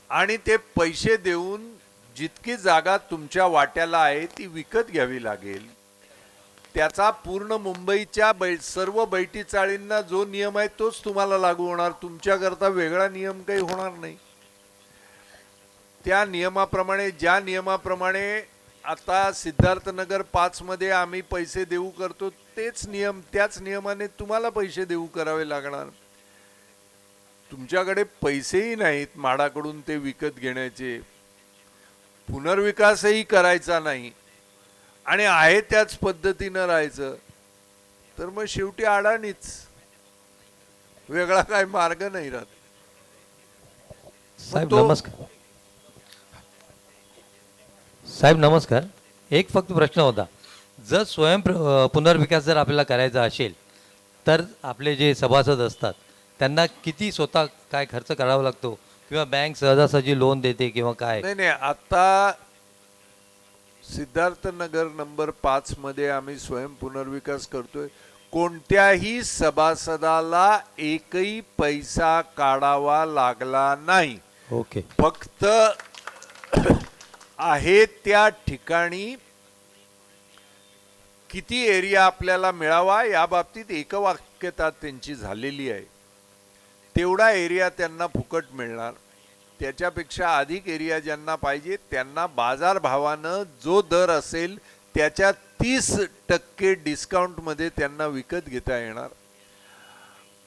आणि ते पैसे देऊन जितकी जागा तुमच्या वाट्याला आहे ती विकत घ्यावी लागेल. त्याचा पूर्ण मुंबईच्या सर्व बैठी चाळींना जो नियम आहे तोच तुम्हाला लागू होणार. तुमच्याकरता वेगळा नियम काही होणार नाही. त्या नियमाप्रमाणे, ज्या नियमाप्रमाणे आता सिद्धार्थनगर 5 मध्ये आम्ही पैसे देऊ करतो तेच नियम, त्याच नियमाने तुम्हाला पैसे देऊ करावे लागणार. तुमच्याकडे पैसेही नाहीत म्हाडाकडून ते विकत घेण्याचे, पुनर्विकासही करायचा नाही आणि आहे त्याच पद्धतीनं राहायचं, तर मग शेवटी अडाणीच, वेगळा काय मार्ग नाही राहत. साहेब तो- नमस्कार. साहेब नमस्कार. एक फक्त प्रश्न होता, जर पुनर्विकास जर आपल्याला करायचा असेल तर आपले जे सभासद असतात त्यांना किती स्वतः काय खर्च करावा लागतो, किंवा बँक सहजासहजी लोन देते किंवा काय? नाही, आता सिद्धार्थनगर नंबर 5 मध्ये आम्ही स्वयं पुनर्विकास करतोय. कोणत्याही सभासदाला एकही पैसा काढावा लागला नाही. ओके. फक्त आहे त्या ठिकाणी किती एरिया आपल्याला मिळावा या बाबतीत एकवाक्यता त्यांची झालेली आहे. तेवढा एरिया त्यांना फुकट मिळणार, त्याच्यापेक्षा अधिक एरिया ज्यांना पाहिजे त्यांना बाजारभावानं जो दर असेल त्याच्या 30% डिस्काउंटमध्ये त्यांना विकत घेता येणार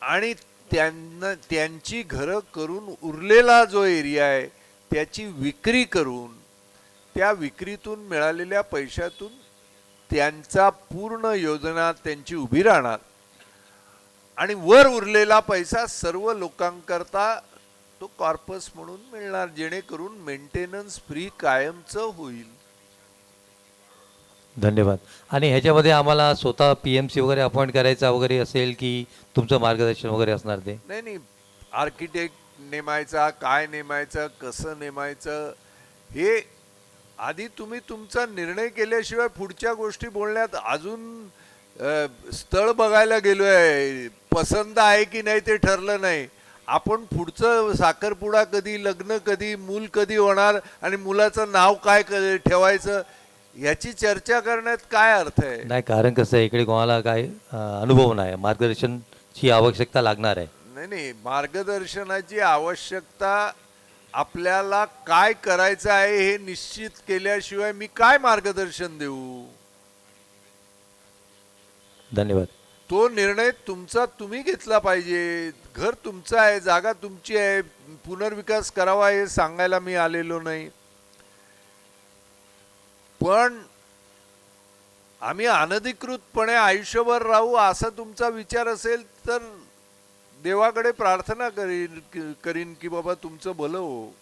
आणि त्यांना त्यांची घरं करून उरलेला जो एरिया आहे त्याची विक्री करून त्या विक्रीतून मिळालेल्या पैशातून त्यांचा पूर्ण योजना त्यांची उभी राहणार आणि वर उरलेला पैसा सर्व लोकांकरता तो कॉर्पस म्हणून मिळणार, जेणेकरून मेंटेनन्स फ्री कायमचं होईल. धन्यवाद. आणि ह्याच्यामध्ये आम्हाला स्वतः PMC वगैरे अपॉइंट करायचा वगैरे असेल की तुमचं मार्गदर्शन वगैरे असणार ते? नाही, आर्किटेक्ट नेमायचा, काय नेमायचं, कसं नेमायचं, हे आधी तुम्ही तुमचा निर्णय केल्याशिवाय पुढच्या गोष्टी बोलण्यात, अजून स्थळ बघायला गेलोय, पसंत आहे की नाही ते ठरलं नाही, आपण पुढचं साखरपुडा कधी, लग्न कधी, मूल कधी होणार आणि मुलाचं नाव काय ठेवायचं याची चर्चा करण्यात काय अर्थ आहे? नाही, कारण कसं आहे, इकडे कोणाला काय अनुभव नाही, मार्गदर्शनची आवश्यकता लागणार आहे. नाही, मार्गदर्शनाची आवश्यकता आपल्याला काय करायचं आहे हे निश्चित केल्याशिवाय मी काय मार्गदर्शन देऊ? धन्यवाद. तो निर्णय तुमचा तुम्ही घेतला पाहिजे. घर तुमचं आहे, जागा तुमची आहे, पुनर्विकास करावा हे सांगायला मी आलेलो नाही. पण आम्ही अनधिकृतपणे आयुष्यभर राहू असा तुमचा विचार असेल तर देवाकडे प्रार्थना करीन की बाबा तुमचं भलं हो.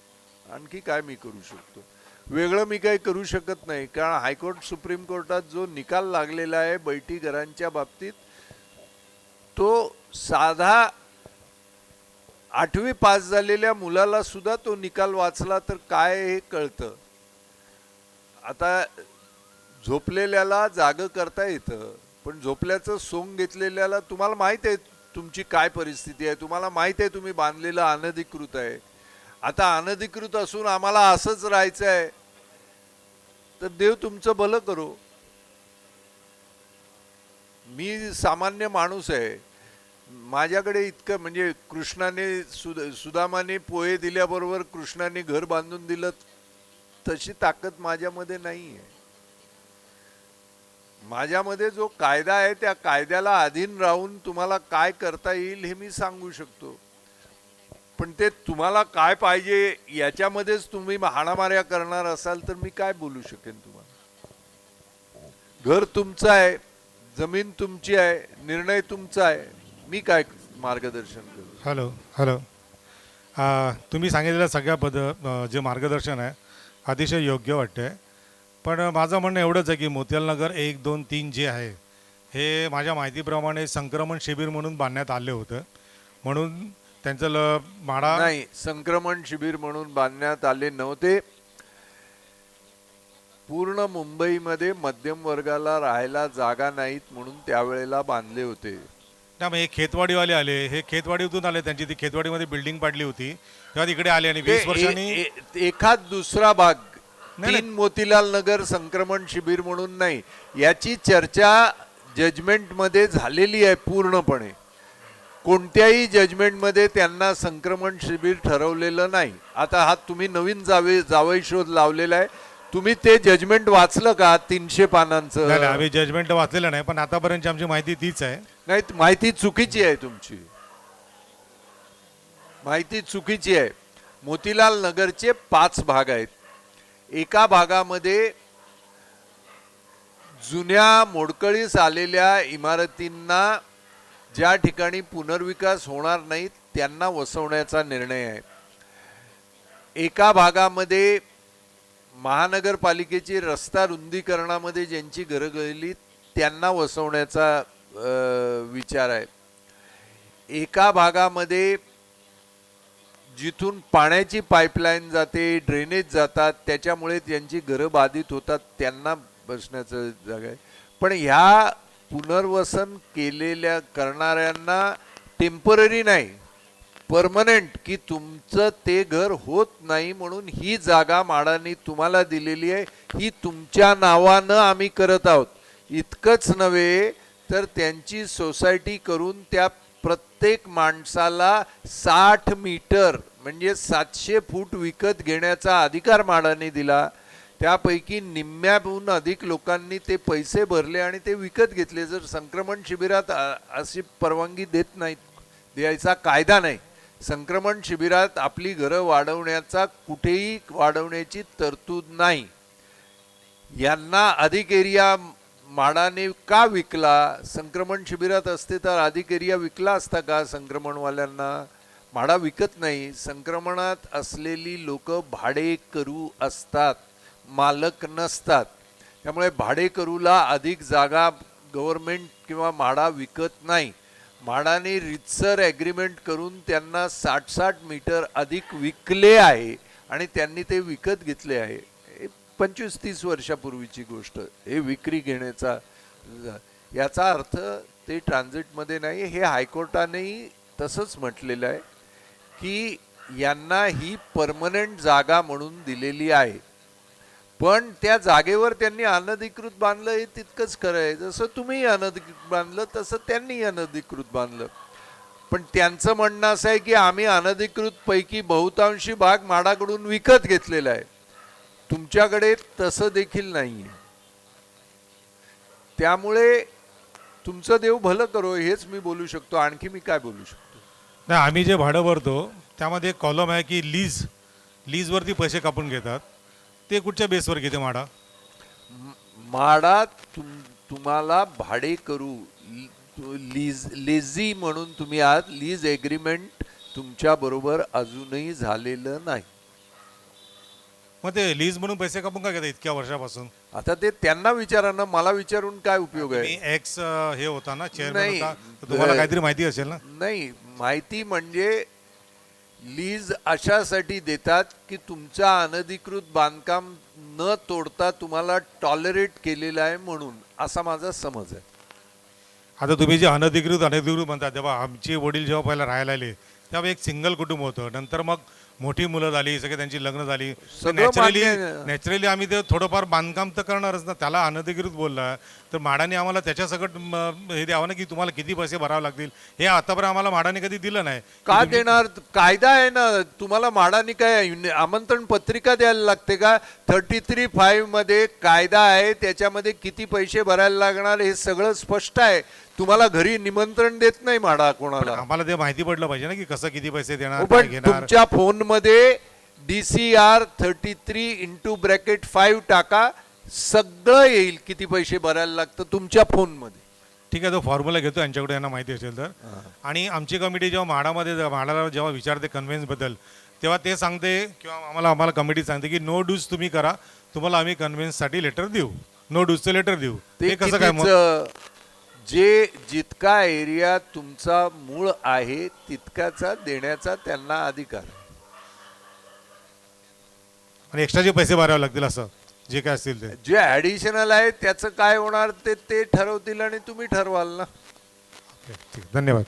आणखी काय मी करू शकतो? वेगळं मी काही करू शकत नाही, कारण हायकोर्ट, सुप्रीम कोर्टात जो निकाल लागलेला आहे बैठी घरांच्या बाबतीत, तो साधा 8वी पास झालेल्या मुलाला सुद्धा तो निकाल वाचला तर काय हे कळतं. आता झोपलेल्याला जाग करता येतं, पण झोपल्याचं सोंग घेतलेल्याला, तुम्हाला माहित आहे तुमची काय परिस्थिती आहे, तुम्हाला माहित आहे तुम्ही बांधलेलं अनधिकृत आहे. आता अनधिकृत असून आम्हाला असंच राहायचं आहे तर देव तुमचं भलं करो. मी सामान्य माणूस आहे, माझ्याकडे इतकं, म्हणजे कृष्णाने सुदामाने पोहे दिल्याबरोबर कृष्णाने घर बांधून दिलं तशी ताकद माझ्यामध्ये नाही आहे. माझ्यामध्ये जो कायदा आहे त्या कायद्याला अधीन राहून तुम्हाला काय करता येईल हे मी सांगू शकतो, पण ते तुम्हाला काय पाहिजे याच्यामध्येच तुम्ही हाणामाऱ्या करणार असाल तर मी काय बोलू शकेन तुम्हाला? घर तुमचं आहे, जमीन तुमची आहे, निर्णय तुमचा आहे, मी काय मार्गदर्शन करू? हॅलो. तुम्ही सांगितलेलं सगळ्या जे मार्गदर्शन आहे अतिशय योग्य वाटते, पण माझं म्हणणं एवढंच आहे की मोतियालनगर 1, 2, 3 जे आहे हे माझ्या माहितीप्रमाणे संक्रमण शिबिर म्हणून बांधण्यात आले होतं, म्हणून त्यांचं माडा नाही, संक्रमण शिबिर म्हणून बांधण्यात आले नव्हते. पूर्ण मुंबईमध्ये मध्यम वर्गाला राहायला जागा नाहीत म्हणून त्यावेळेला बांधले होते. मग हे खेतवाडीवाले आले, हे खेतवाडीतून आले, त्यांची ती खेतवाडीमध्ये बिल्डिंग पाडली होती तेव्हा तिकडे आले आणि 20 वर्षांनी एखाद दुसरा भाग 3 मोतीलाल नगर संक्रमण शिबिर म्हणून नाही, याची चर्चा जजमेंटमध्ये झालेली आहे पूर्णपणे. कोणत्याही जजमेंटमध्ये त्यांना संक्रमण शिबिर ठरवलेलं नाही. आता हा तुम्ही नवीन जावई शोध लावलेला आहे, तुम्ही ते जजमेंट वाचलं का 300 पानांचं? नाही, आम्ही जजमेंट वाचलेलं नाही, पण आतापर्यंतची आमची माहिती तीच आहे. नाही, माहिती चुकीची आहे तुमची, माहिती चुकीची आहे. मोतीलाल नगरचे 5 भाग आहेत. एका भागामध्ये जुन्या मोडकळीस आलेल्या इमारतींना ज्या ठिकाणी पुनर्विकास होणार नाही त्यांना वसवण्याचा निर्णय आहे. एका भागामध्ये महानगरपालिकेची रस्ता रुंदीकरणामध्ये ज्यांची घरं गेली त्यांना वसवण्याचा विचार आहे. एका भागामध्ये जिथून पाण्याची पाईपलाईन जाते, ड्रेनेज जातात, त्याच्यामुळे त्यांची घरं बाधित होतात, त्यांना बसण्याचं जागा आहे. पण ह्या पुनर्वसन केलेल्या करणाऱ्यांना टेम्पररी नाही, परमनंट, की तुमचं ते घर होत नाही म्हणून ही जागा म्हाडानी तुम्हाला दिलेली आहे, ही तुमच्या नावानं आम्ही करत आहोत. इतकंच नव्हे तर त्यांची सोसायटी करून त्या प्रत्येक माणसाला 60 मीटर म्हणजे 700 फूट विकत घेण्याचा अधिकार म्हाडाने दिला. त्यापैकी निम्म्याहून अधिक लोकांनी ते पैसे भरले आणि ते विकत घेतले. जर संक्रमण शिबिरात अशी परवानगी देत नाहीत, द्यायचा कायदा नाही. संक्रमण शिबिरात आपली घरं वाढवण्याचा कुठेही वाढवण्याची तरतूद नाही. यांना अधिक एरिया म्हाडाने का विकला? संक्रमण शिबिरात असते तर अधिक एरिया विकला असता का संक्रमणवाल्यांना? म्हाडा विकत नाही. संक्रमणात असलेली लोक भाडेकरू असतात, मालक नसतात. त्यामुळे भाडेकरूला अधिक जागा गव्हर्नमेंट किंवा म्हाडा विकत नाही. म्हाडाने रितसर ॲग्रीमेंट करून त्यांना 60-60 मीटर अधिक विकले आहे आणि त्यांनी ते विकत घेतले आहे. 25-30 वर्षापूर्वीची गोष्ट. हे विक्री घेण्याचा याचा अर्थ ते ट्रान्झिटमध्ये नाही. हे हायकोर्टानेही तसंच म्हटलेलं आहे की यांना ही परमनंट जागा म्हणून दिलेली आहे. पण त्या जागेवर त्यांनी अनधिकृत बांधलं हे तितकंच खरं आहे. जसं तुम्ही अनधिकृत बांधलं तसं त्यांनी अनधिकृत बांधलं. पण त्यांचं म्हणणं असं आहे की आम्ही अनधिकृत पैकी बहुतांशी भाग म्हाडाकडून विकत घेतलेला आहे. तुमच्याकडे तसं देखील नाही आहे. त्यामुळे तुमचं देव भलं करो हेच मी बोलू शकतो. आणखी मी काय बोलू शकतो? नाही, आम्ही जे भाडं भरतो त्यामध्ये एक कॉलम आहे की लीजवरती पैसे कापून घेतात. ते कुठच्या बेसवर घेते म्हाडा? म्हाडा तुम्हाला भाडे करू लेझी म्हणून तुम्ही आज लीज एग्रीमेंट तुमच्या बरोबर अजूनही झालेलं नाही. मग ते लीज म्हणून पैसे कापून काय घेतात इतक्या वर्षापासून? आता ते त्यांना विचारा ना, मला विचारून काय उपयोग आहे? एक्स हे होता ना, चेअरमॅन नाही, होता, तर तुम्हाला काहीतरी माहिती असेल ना? नाही, माहिती म्हणजे लीज अशासाठी देतात की तुमचा अनधिकृत बांधकाम न तोडता तुम्हाला टॉलरेट केलेलं आहे म्हणून, असा माझा समज आहे. आता तुम्ही जे अनधिकृत म्हणतात, तेव्हा आमचे वडील जेव्हा पहिला राहायला आले तेव्हा एक सिंगल कुटुंब होतं. नंतर मग मोठी मुलं झाली, सगळे त्यांची लग्न झाली. नॅचरली आम्ही ते थोडंफार बांधकाम तर करणारच ना. त्याला अनधिकृत बोलला तर म्हाडाने आम्हाला त्याच्यासकट हे द्यावं ना की तुम्हाला किती पैसे भरावे लागतील. हे आतापर्यंत आम्हाला म्हाडाने कधी दिलं नाही. का देणार? कायदा आहे ना. तुम्हाला म्हाडाने काय आमंत्रण पत्रिका द्यायला लागते का? 33(5) मध्ये कायदा आहे, त्याच्यामध्ये किती पैसे भरायला लागणार हे सगळं स्पष्ट आहे. तुम्हाला घरी निमंत्रण देत नाही म्हाडा कोणाला. आम्हाला ते माहिती पडलं पाहिजे ना की कसं किती पैसे देणार, पण तुमच्या फोन मध्ये DCR 33(5) टाका, सगळं येईल किती पैसे भरायला लागतं तुमच्या फोन मध्ये. ठीक आहे, तो फॉर्म्युला घेतो यांच्याकडे, यांना माहिती असेल तर. आणि आमची कमिटी जेव्हा म्हाडाला जेव्हा विचारते कन्व्हिन्सबद्दल तेव्हा ते सांगते किंवा आम्हाला कमिटी सांगते की नो डूज तुम्ही करा, तुम्हाला आम्ही कन्व्हिन्ससाठी लेटर देऊ, नो डूजचं लेटर देऊ. ते कसं काय? मग जे जितका एरिया तुमचा मूळ आहे तितकाचा देण्याचा त्यांना अधिकार. आणि एक्स्ट्राचे पैसे भरावे लागतील असं जे काय असतील ते? जे ऍडिशनल आहे त्याचं काय होणार ते ठरवतील आणि तुम्ही ठरवाल ना. ठीक, धन्यवाद.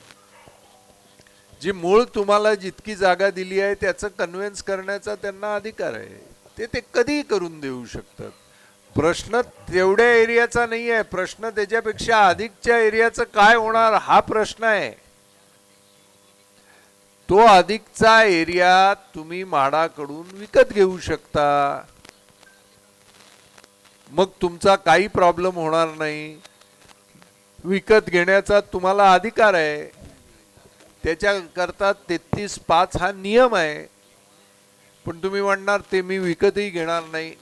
जी मूळ तुम्हाला जितकी जागा दिली आहे त्याचं कन्व्हिन्स करण्याचा त्यांना अधिकार आहे. ते कधीही करून देऊ शकतात. प्रश्न तेवढ्या एरियाचा नाही आहे, प्रश्न त्याच्यापेक्षा अधिकच्या एरियाचं काय होणार हा प्रश्न आहे. तो अधिकचा एरिया तुम्ही म्हाडाकडून विकत घेऊ शकता. मग तुमचा काही प्रॉब्लेम होणार नाही. विकत घेण्याचा तुम्हाला अधिकार आहे. त्याच्याकरता 33(5) हा नियम आहे. पण तुम्ही म्हणणार ते मी विकतही घेणार नाही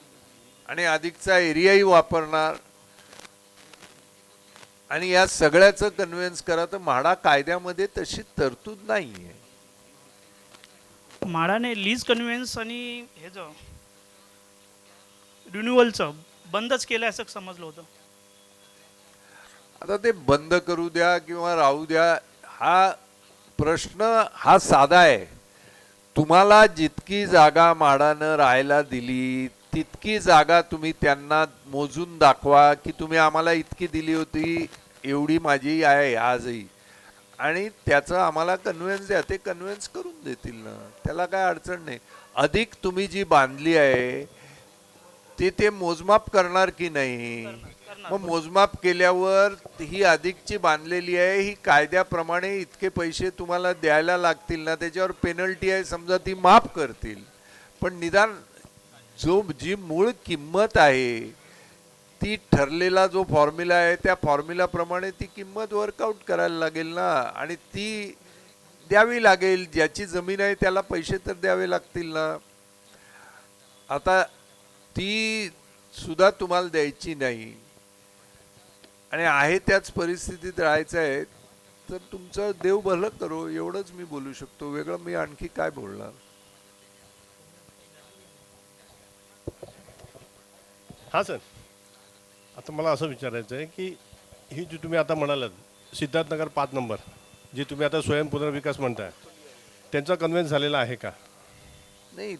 आणि अधिकचा एरियाही वापरणार आणि या सगळ्याचं कन्व्हिन्स करा, तर म्हाडा कायद्यामध्ये तशी तरतूद नाहीये. म्हाडाने लीज कन्व्हेन्स आणि हे जो रिन्युअलचं बंदच केलं असं समजलं होतं. आता ते बंद करू द्या किंवा राहू द्या, हा प्रश्न हा साधा आहे. तुम्हाला जितकी जागा म्हाडानं राहायला दिली तितकी जागा तुम्ही त्यांना मोजून दाखवा की तुम्ही आम्हाला इतकी दिली होती, एवढी माझी आहे आजही, आणि त्याचं आम्हाला कन्व्हिन्स द्या. ते कन्व्हिन्स करून देतील ना, त्याला काय अडचण नाही. अधिक तुम्ही जी बांधली आहे ते मोजमाप करणार की नाही? मग मोजमाप केल्यावर ही अधिकची बांधलेली आहे, ही कायद्याप्रमाणे इतके पैसे तुम्हाला द्यायला लागतील ना, त्याच्यावर पेनल्टी आहे समजा, ती माफ करतील. पण निदान जी मूळ किंमत आहे ती ठरलेला जो फॉर्म्युला आहे त्या फॉर्म्युलाप्रमाणे ती किंमत वर्कआउट करायला लागेल ना, आणि ती द्यावी लागेल. ज्याची जमीन आहे त्याला पैसे तर द्यावे लागतील ना. आता ती सुद्धा तुम्हाला द्यायची नाही आणि आहे त्याच परिस्थितीत राहायचं आहे, तर तुमचं देव भलं करो, एवढंच मी बोलू शकतो. वेगळं मी आणखी काय बोलणार. हां सर, आता मला असं विचारायचं आहे की ही जी तुम्ही आता म्हणालात सिद्धार्थनगर 5 नंबर, जी तुम्ही आता स्वयं पुनर्विकास म्हणताय, त्यांचा कन्व्हिन्स झालेला आहे का? नाही,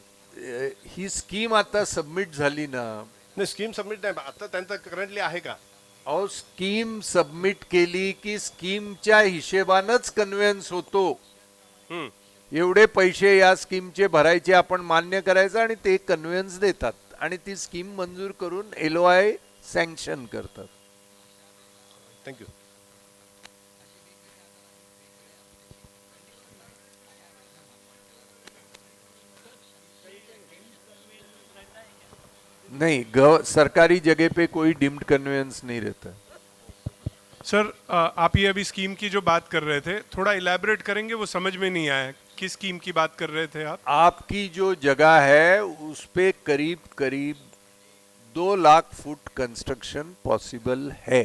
ही स्कीम आता सबमिट झाली ना. नाही, स्कीम सबमिट नाही, आता त्यांचा करंटली आहे का? अहो, स्कीम सबमिट केली की स्कीमच्या हिशेबानच कन्व्हिन्स होतो. एवढे पैसे या स्कीमचे भरायचे आपण मान्य करायचं आणि ते कन्व्हिन्स देतात आणि ती स्कीम मंजूर करून LOI सँक्शन करतात. थँक्यू. नहीं, सरकारी जगह पे कोई डिम्ड कन्वेंस नहीं रहता. सर आप ये अभी स्कीम की जो बात कर रहे थे, थोड़ा इलैबोरेट करेंगे? वो समझ में नहीं आया किस स्कीम की बात कर रहे थे आप. आपकी जो जगह है उस पे करीब करीब 2 लाख फुट कंस्ट्रक्शन पॉसिबल है.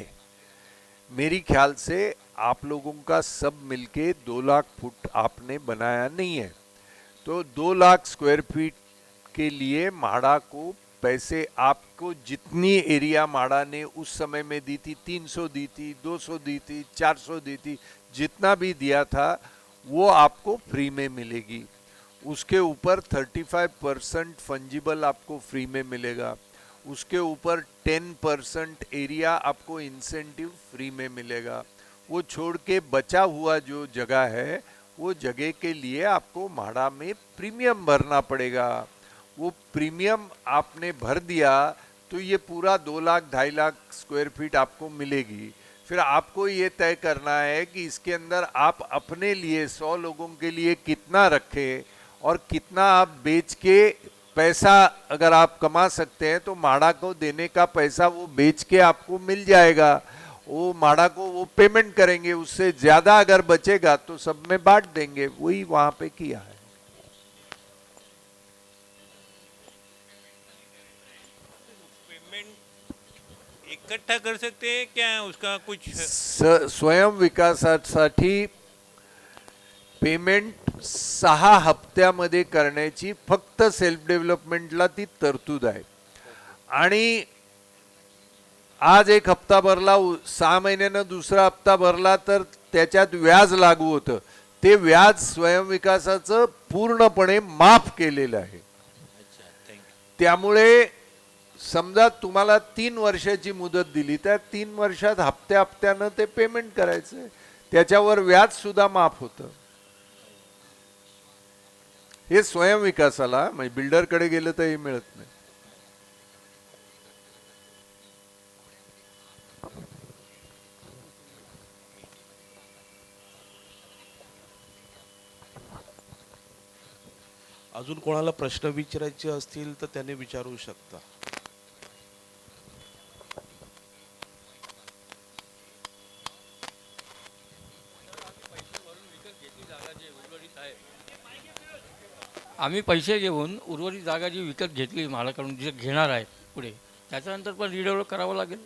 मेरी ख्याल से आप लोगों का सब मिलके 2 लाख फुट आपने बनाया नहीं है. तो 2 लाख स्क्वायर फीट के लिए म्हाडा को पैसे, आपको जितनी एरिया म्हाडा ने उस समय में दी थी, 300 दी थी, 200 दी थी, 400 दी थी, जितना भी दिया था वो आपको फ्री में मिलेगी. उसके ऊपर 35% फंजिबल आपको फ्री में मिलेगा. उसके ऊपर 10% एरिया आपको इंसेंटिव फ्री में मिलेगा. वो छोड़ के बचा हुआ जो जगह है वो जगह के लिए आपको म्हाडा में प्रीमियम भरना पड़ेगा. वो प्रीमियम आपने भर दिया तो ये पूरा 2 लाख 2.5 लाख स्क्वायर फीट आपको मिलेगी. फिर आपको ये तय करना है कि इसके अंदर आप अपने लिए 100 लोगों के लिए कितना रखें और कितना आप बेच के पैसा अगर आप कमा सकते हैं तो म्हाडा को देने का पैसा वो बेच के आपको मिल जाएगा. वो म्हाडा को वो पेमेंट करेंगे, उससे ज़्यादा अगर बचेगा तो सब में बांट देंगे. वही वहाँ पे किया है. इकट्ठा कर सकते हैं क्या? उसका कुछ स्वयं विकासासाठी पेमेंट 6 हप्त्यामध्ये करण्याची फक्त सेल्फ डेव्हलपमेंटला ती तरतूद आहे. आणि आज एक हप्ता भरला, 6 महिन्यानं दुसरा हप्ता भरला तर त्याच्यात व्याज लागू होतं. ते व्याज स्वयं विकासाचं पूर्णपणे माफ केलेलं आहे. त्यामुळे समजा तुम्हाला 3 वर्षाची मुदत दिली, त्या 3 वर्षात हप्त्यानं ते पेमेंट करायचं. त्याच्यावर व्याज सुद्धा माफ होतं. हे स्वयं विकासाला, म्हणजे बिल्डरकडे गेलं तर हे मिळत नाही. अजून कोणाला प्रश्न विचारायचे असतील तर त्याने विचारू शकता. आम्ही पैसे घेऊन उर्वरित जागा जी विकत घेतली म्हाडाकडून जे घेणार आहेत पुढे त्याच्यानंतर पण रिडेव्हलप करावं लागेल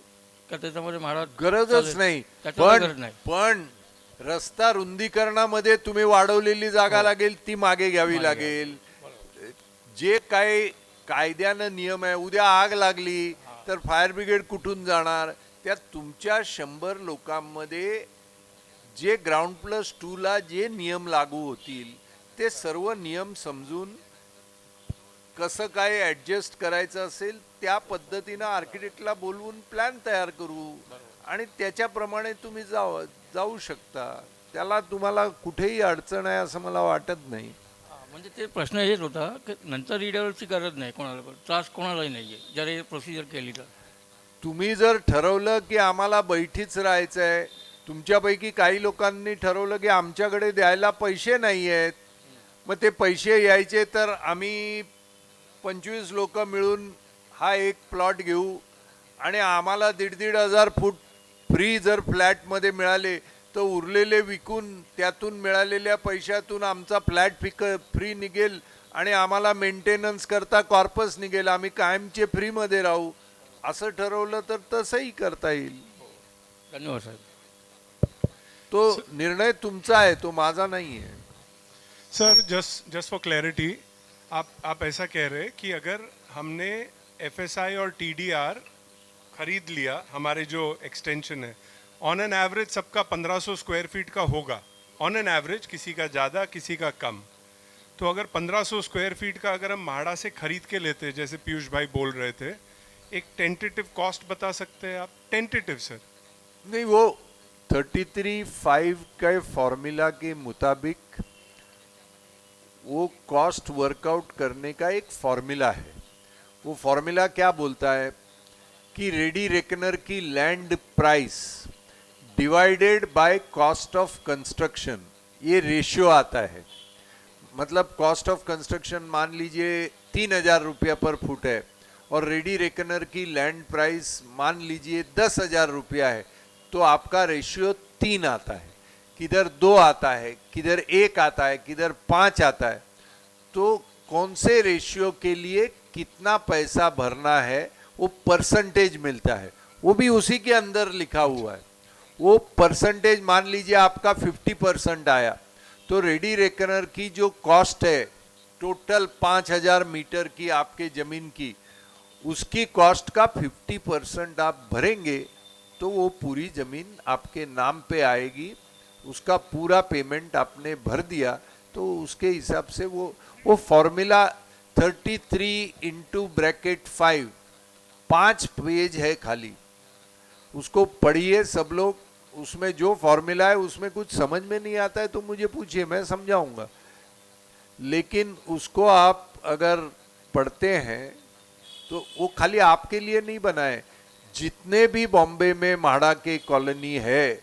का त्याच्यामध्ये म्हाडा गरजच नाही. त्याच्यामुळे गरज नाही. पण रस्ता रुंदीकरणामध्ये तुम्ही वाढवलेली जागा लागेल ती मागे घ्यावी लागेल. जे काही कायद्यानं नियम आहे, उद्या आग लागली तर फायर ब्रिगेड कुठून जाणार? त्या तुमच्या 100 लोकांमध्ये जे ग्राउंड+2 ला जे नियम लागू होतील ते सर्व नियम समजून कसं काय ॲडजस्ट करायचं असेल त्या पद्धतीनं आर्किटेक्टला बोलवून प्लॅन तयार करू आणि त्याच्याप्रमाणे तुम्ही जाऊ शकता. त्याला तुम्हाला कुठेही अडचण आहे असं मला वाटत नाही. म्हणजे ते प्रश्न हेच होता की नंतर रिडेव्हलपची गरज नाही, कोणाला त्रास कोणालाही नाही आहे जर हे प्रोसिजर केली तर. तुम्ही जर ठरवलं की आम्हाला बैठीच राहायचं आहे, तुमच्यापैकी काही लोकांनी ठरवलं की आमच्याकडे द्यायला पैसे नाही आहेत, मग ते पैसे यायचे तर आम्ही 25 लोक मिळून हा एक प्लॉट घेऊ आणि आम्हाला 1,500 फूट फ्री जर फ्लॅटमध्ये मिळाले तर उरलेले विकून त्यातून मिळालेल्या पैशातून आमचा फ्लॅट फ्री निघेल आणि आम्हाला मेंटेनन्स करता कॉर्पस निघेल, आम्ही कायमचे फ्रीमध्ये राहू, असं ठरवलं तर तसंही करता येईल. धन्यवाद साहेब. तो निर्णय तुमचा आहे, तो माझा नाही आहे. सर जस्ट फॉर क्लैरिटी, आप ऐसा कह रहे हैं कि अगर हमने एफएसआई और टीडीआर खरीद लिया, हमारे जो एक्सटेंशन है ऑन एन एवरेज सबका 1500 स्क्वायर फीट का होगा, ऑन एन एवरेज, किसी का ज़्यादा किसी का कम. तो अगर 1500 स्क्वायर फीट का अगर हम म्हाडा से खरीद के लेते, जैसे पीयूष भाई बोल रहे थे, एक टेंटेटिव कॉस्ट बता सकते हैं आप? Tentative sir. नहीं, वो 33(5) के फॉर्मूला के मुताबिक वो कॉस्ट वर्कआउट करने का एक फॉर्मूला है. वो फॉर्मूला क्या बोलता है कि रेडी रेकनर की land price divided by cost of construction, ये रेशियो आता है. मतलब कॉस्ट ऑफ कंस्ट्रक्शन मान लीजिए 3,000 रुपया पर फुट है और रेडी रेकनर की लैंड प्राइस मान लीजिए 10,000 रुपया है, तो आपका रेशियो 3 आता है, किधर 2 आता है, किधर 1 आता है, किधर 5 आता है. तो कौन से रेशियो के लिए कितना पैसा भरना है वो परसेंटेज मिलता है, वो भी उसी के अंदर लिखा हुआ है. वो परसेंटेज मान लीजिए आपका 50% आया तो रेडी रेकनर की जो कॉस्ट है टोटल 5,000 मीटर की आपके जमीन की, उसकी कॉस्ट का 50% आप भरेंगे तो वो पूरी जमीन आपके नाम पे आएगी. उसका पूरा पेमेंट आपने भर दिया तो उसके हिसाब से वो फॉर्मूला 33(5) 5 पेज है खाली, उसको पढ़िए सब लोग. उसमें जो फॉर्मूला है उसमें कुछ समझ में नहीं आता है तो मुझे पूछिए, मैं समझाऊंगा. लेकिन उसको आप अगर पढ़ते हैं तो वो खाली आपके लिए नहीं बना है. जितने भी बॉम्बे में म्हाडा के कॉलोनी है,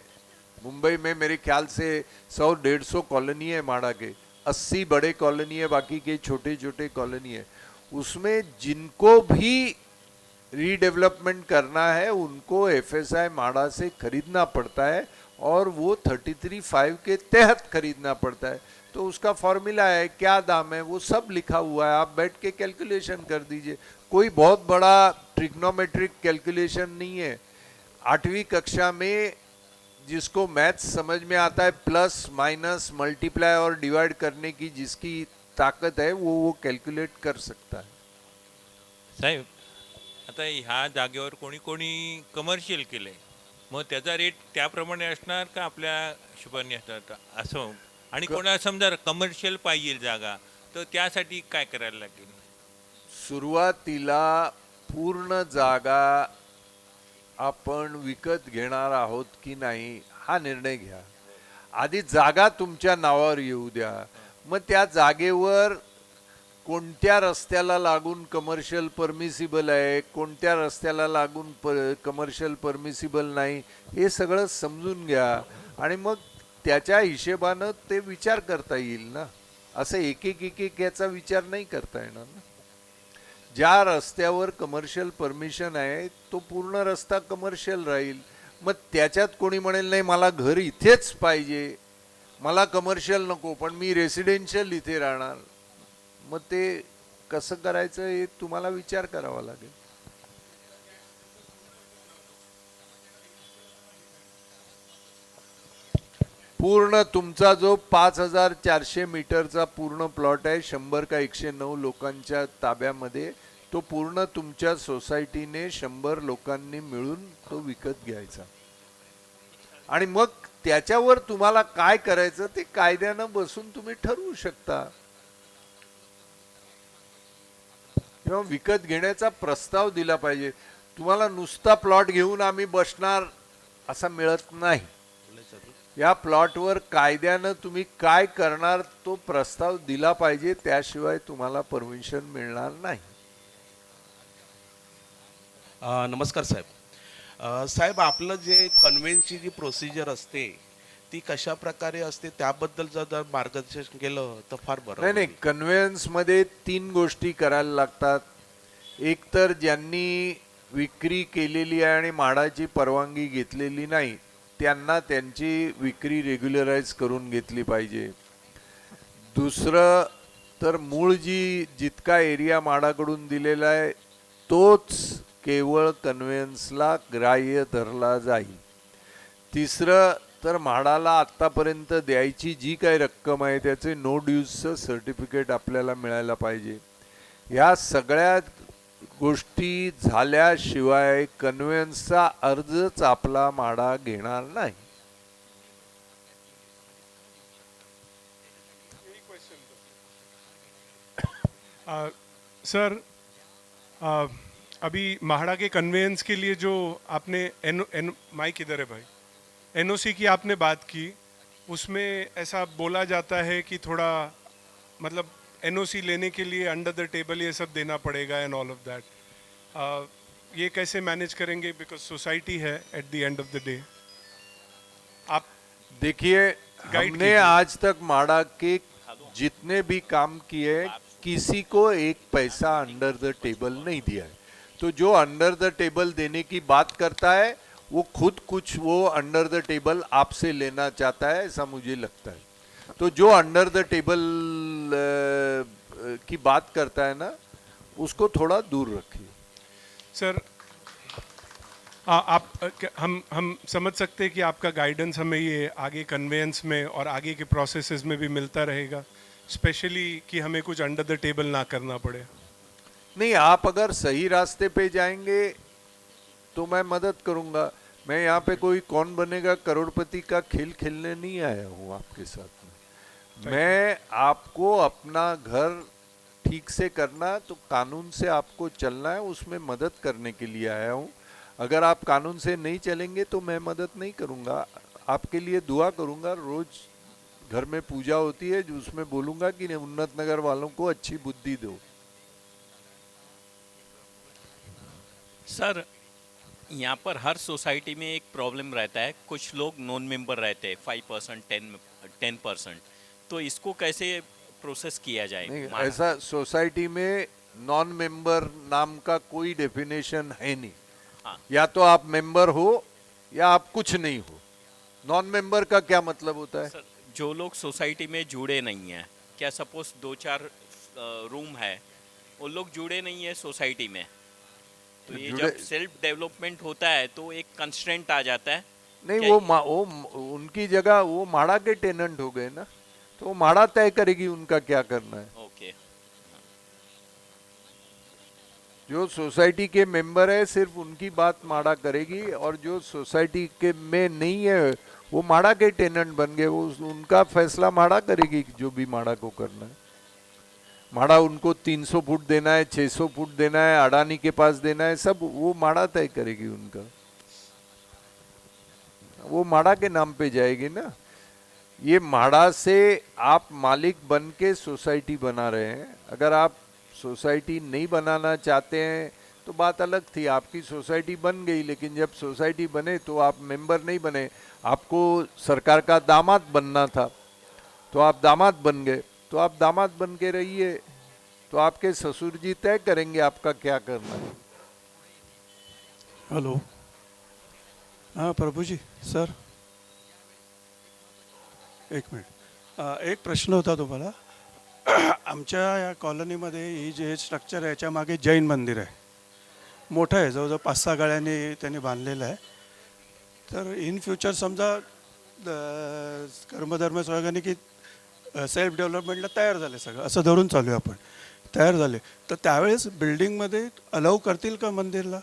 मुंबई में मेरे ख्याल से 100-150 कॉलोनी है म्हाडा के, 80 बड़े कॉलोनी है, बाकी के छोटे छोटे कॉलोनी है. उसमें जिनको भी रीडेवलपमेंट करना है उनको एफएसआई म्हाडा से खरीदना पड़ता है और वो 33(5) के तहत खरीदना पड़ता है. तो उसका फॉर्मूला है, क्या दाम है, वो सब लिखा हुआ है. आप बैठ के कैलकुलेशन कर दीजिए. कोई बहुत बड़ा ट्रिग्नोमेट्रिक कैलकुलेशन नहीं है. 8वीं कक्षा में जिसको मैथ्स समझ में आता है, प्लस माइनस मल्टीप्लाई और डिवाइड करने की जिसकी ताकत है वो कैलकुलेट कर सकता है. साहेब, आता ह्या जागेवर कोणी कोणी कमर्शियल केले, मग त्याचा रेट त्याप्रमाणे असणार का आपल्या हिशोबाने असणार असं? आणि कोणाला समजा कमर्शियल पाहिजे जागा तर त्यासाठी काय करायला लागेल? सुरुवातीला पूर्ण जागा आपण विकत घेणार आहोत की नाही हा निर्णय घ्या. आधी जागा तुमच्या नावावर येऊ द्या. मग त्या जागेवर कोणत्या रस्त्याला लागून कमर्शियल परमिसिबल आहे, कोणत्या रस्त्याला लागून कमर्शियल परमिसिबल नाही, हे सगळं समजून घ्या आणि मग त्याच्या हिशेबानं ते विचार करता येईल ना. असं एक एक याचा विचार नाही करता येणार ना. ज्या रस्त्यावर कमर्शियल परमिशन आहे तो पूर्ण रस्ता कमर्शियल राहील. मग त्याच्यात कोणी म्हणेल नाही मला घर इथेच पाहिजे, मला कमर्शियल नको पण मी रेसिडेन्शियल इथे राहणार, मग ते कसं करायचं हे तुम्हाला विचार करावा लागेल. पूर्ण तुमचा जो 5400 मीटरचा पूर्ण प्लॉट आहे, 100 का 109 लोकांच्या ताब्यामध्ये, तो पूर्ण तुमच्या सोसायटीने 100 लोकांनी मिळून तो विकत घ्यायचा. आणि मग त्याच्यावर तुम्हाला काय करायचं ते कायद्यानं बसून तुम्ही ठरवू शकता, किंवा विकत घेण्याचा प्रस्ताव दिला पाहिजे. तुम्हाला नुसता प्लॉट घेऊन आम्ही बसणार असा मिळत नाही. या प्लॉटवर कायद्यानं तुम्ही काय करणार तो प्रस्ताव दिला पाहिजे, त्याशिवाय तुम्हाला परमिशन मिळणार नाही. नमस्कार साहेब. साहेब, आपलं जे कन्व्हेन्सची जी प्रोसिजर असते ती कशा प्रकारे असते त्याबद्दल जर मार्गदर्शन केलं तर फार बरं. नाही, कन्व्हेन्समध्ये 3 गोष्टी करायला लागतात. एक तर ज्यांनी विक्री केलेली आहे आणि म्हाडाची परवानगी घेतलेली नाही त्यांना त्यांची विक्री रेग्युलराइज करून घेतली पाहिजे. दुसरं तर मूळ जितका एरिया म्हाडाकडून दिलेला आहे तोच केवळ कन्व्हेन्सला ग्राह्य धरला जाईल. तिसरं तर म्हाडाला आत्तापर्यंत द्यायची जी काही रक्कम आहे त्याचे नो ड्यूजचं सर्टिफिकेट आपल्याला मिळायला पाहिजे. ह्या सगळ्या गोष्टी झाल्याशिवाय कन्व्हेन्सचा अर्जच आपला म्हाडा घेणार नाही. सर, अभी म्हाडा के कन्वेंस के लिए जो आपने माइक इधर है भाई, एनओसी की आपने बात की, उसमें ऐसा बोला जाता है कि थोड़ा मतलब एनओसी लेने के लिए अंडर द टेबल ये सब देना पड़ेगा एंड ऑल ऑफ दैट. ये कैसे मैनेज करेंगे, बिकॉज सोसाइटी है at the end of the day. आप देखिए, हमने आज तक म्हाडा के जितने भी काम किए किसी को एक पैसा अंडर द टेबल नहीं दिया है. तो जो अंडर द टेबल देने की बात करता है वो खुद कुछ वो अंडर द टेबल आपसे लेना चाहता है, ऐसा मुझे लगता है. तो जो अंडर द टेबल की बात करता है ना, उसको थोड़ा दूर रखिए. सर, आप हम समझ सकते हैं कि आपका गाइडेंस हमें ये आगे कन्वेंस में और आगे के प्रोसेसेस में भी मिलता रहेगा, स्पेशली कि हमें कुछ अंडर द टेबल ना करना पड़े. नहीं, आप अगर सही रास्ते पे जाएंगे तो मैं मदद करूंगा. मैं यहाँ पे कोई कौन बनेगा करोड़पति का खेल खेलने नहीं आया हूँ आपके साथ में. मैं आपको अपना घर ठीक से करना, तो कानून से आपको चलना है, उसमें मदद करने के लिए आया हूँ. अगर आप कानून से नहीं चलेंगे तो मैं मदद नहीं करूँगा. आपके लिए दुआ करूँगा. रोज घर में पूजा होती है, जो उसमें बोलूँगा कि उन्नत नगर वालों को अच्छी बुद्धि दो. सर, यहाँ पर हर सोसाइटी में एक प्रॉब्लम रहता है, कुछ लोग नॉन मेंबर रहते हैं 5%, 10%. तो इसको कैसे प्रोसेस किया जाए? नहीं, ऐसा सोसाइटी में नॉन मेंबर नाम का कोई डेफिनेशन है नहीं. हाँ. या तो आप मेंबर हो या आप कुछ नहीं हो. नॉन मेंबर का क्या मतलब होता है? सर, जो लोग सोसाइटी में जुड़े नहीं हैं, क्या सपोज 2-4 रूम है, वो लोग जुड़े नहीं है सोसाइटी में, तो ये जब सेल्फ डेवलपमेंट होता है तो एक कंस्ट्रेंट आ जाता है. नहीं, वो उनकी जगह वो म्हाडा के टेनेंट हो गए ना, तो वो म्हाडा तय करेगी उनका क्या करना है. ओके. जो सोसाइटी के मेंबर है सिर्फ उनकी बात म्हाडा करेगी, और जो सोसाइटी के में नहीं है वो म्हाडा के टेनेंट बन गए, वो उनका फैसला म्हाडा करेगी जो भी म्हाडा को करना है. म्हाडा उनको 300 फुट देना है, 600 फुट देना है, अडानी के पास देना है, सब वो म्हाडा तय करेगी. उनका वो म्हाडा के नाम पे जाएगी ना. ये म्हाडा से आप मालिक बन के सोसाइटी बना रहे हैं. अगर आप सोसाइटी नहीं बनाना चाहते हैं तो बात अलग थी. आपकी सोसाइटी बन गई, लेकिन जब सोसाइटी बने तो आप मेंबर नहीं बने. आपको सरकार का दामाद बनना था तो आप दामाद बन गए. तो आप दामाद बन के रहिए, तो आपके ससुर जी तय करेंगे आपका क्या करना है. हेलो, हाँ प्रभु जी. सर, एक मिनिट. एक प्रश्न होता तुम्हाला. आमच्या या कॉलनीमध्ये ही जे स्ट्रक्चर आहे याच्या मागे जैन मंदिर आहे, मोठं आहे, जवळजवळ 5-6 गाळ्यांनी त्यांनी बांधलेलं आहे. तर इन फ्युचर समजा कर्मधर्म सगळ्यांनी की सेल्फ डेव्हलपमेंटला तयार झाले, सगळं असं धरून चालू आहे आपण, तयार झाले तर त्यावेळेस बिल्डिंगमध्ये अलाउ करतील का मंदिरला?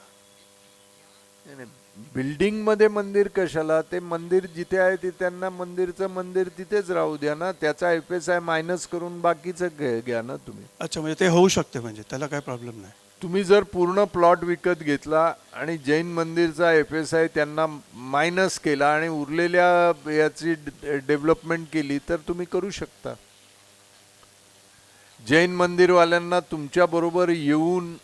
बिल्डिंगमध्ये मंदिर कशाला? ते मंदिर जिथे आहे ते त्यांना मंदिरचं मंदिर तिथेच राहू द्या ना, त्याचा FSI मायनस करून बाकीचं घ्या ना तुम्ही. अच्छा, म्हणजे ते होऊ शकते, म्हणजे त्याला काही प्रॉब्लेम नाही. तुम्ही जर पूर्ण प्लॉट विकत घेतला आणि जैन मंदिरचा FSI त्यांना मायनस केला आणि उरलेल्या याची डेव्हलपमेंट केली तर तुम्ही करू शकता. जैन मंदिरवाल्यांना तुमच्याबरोबर येऊन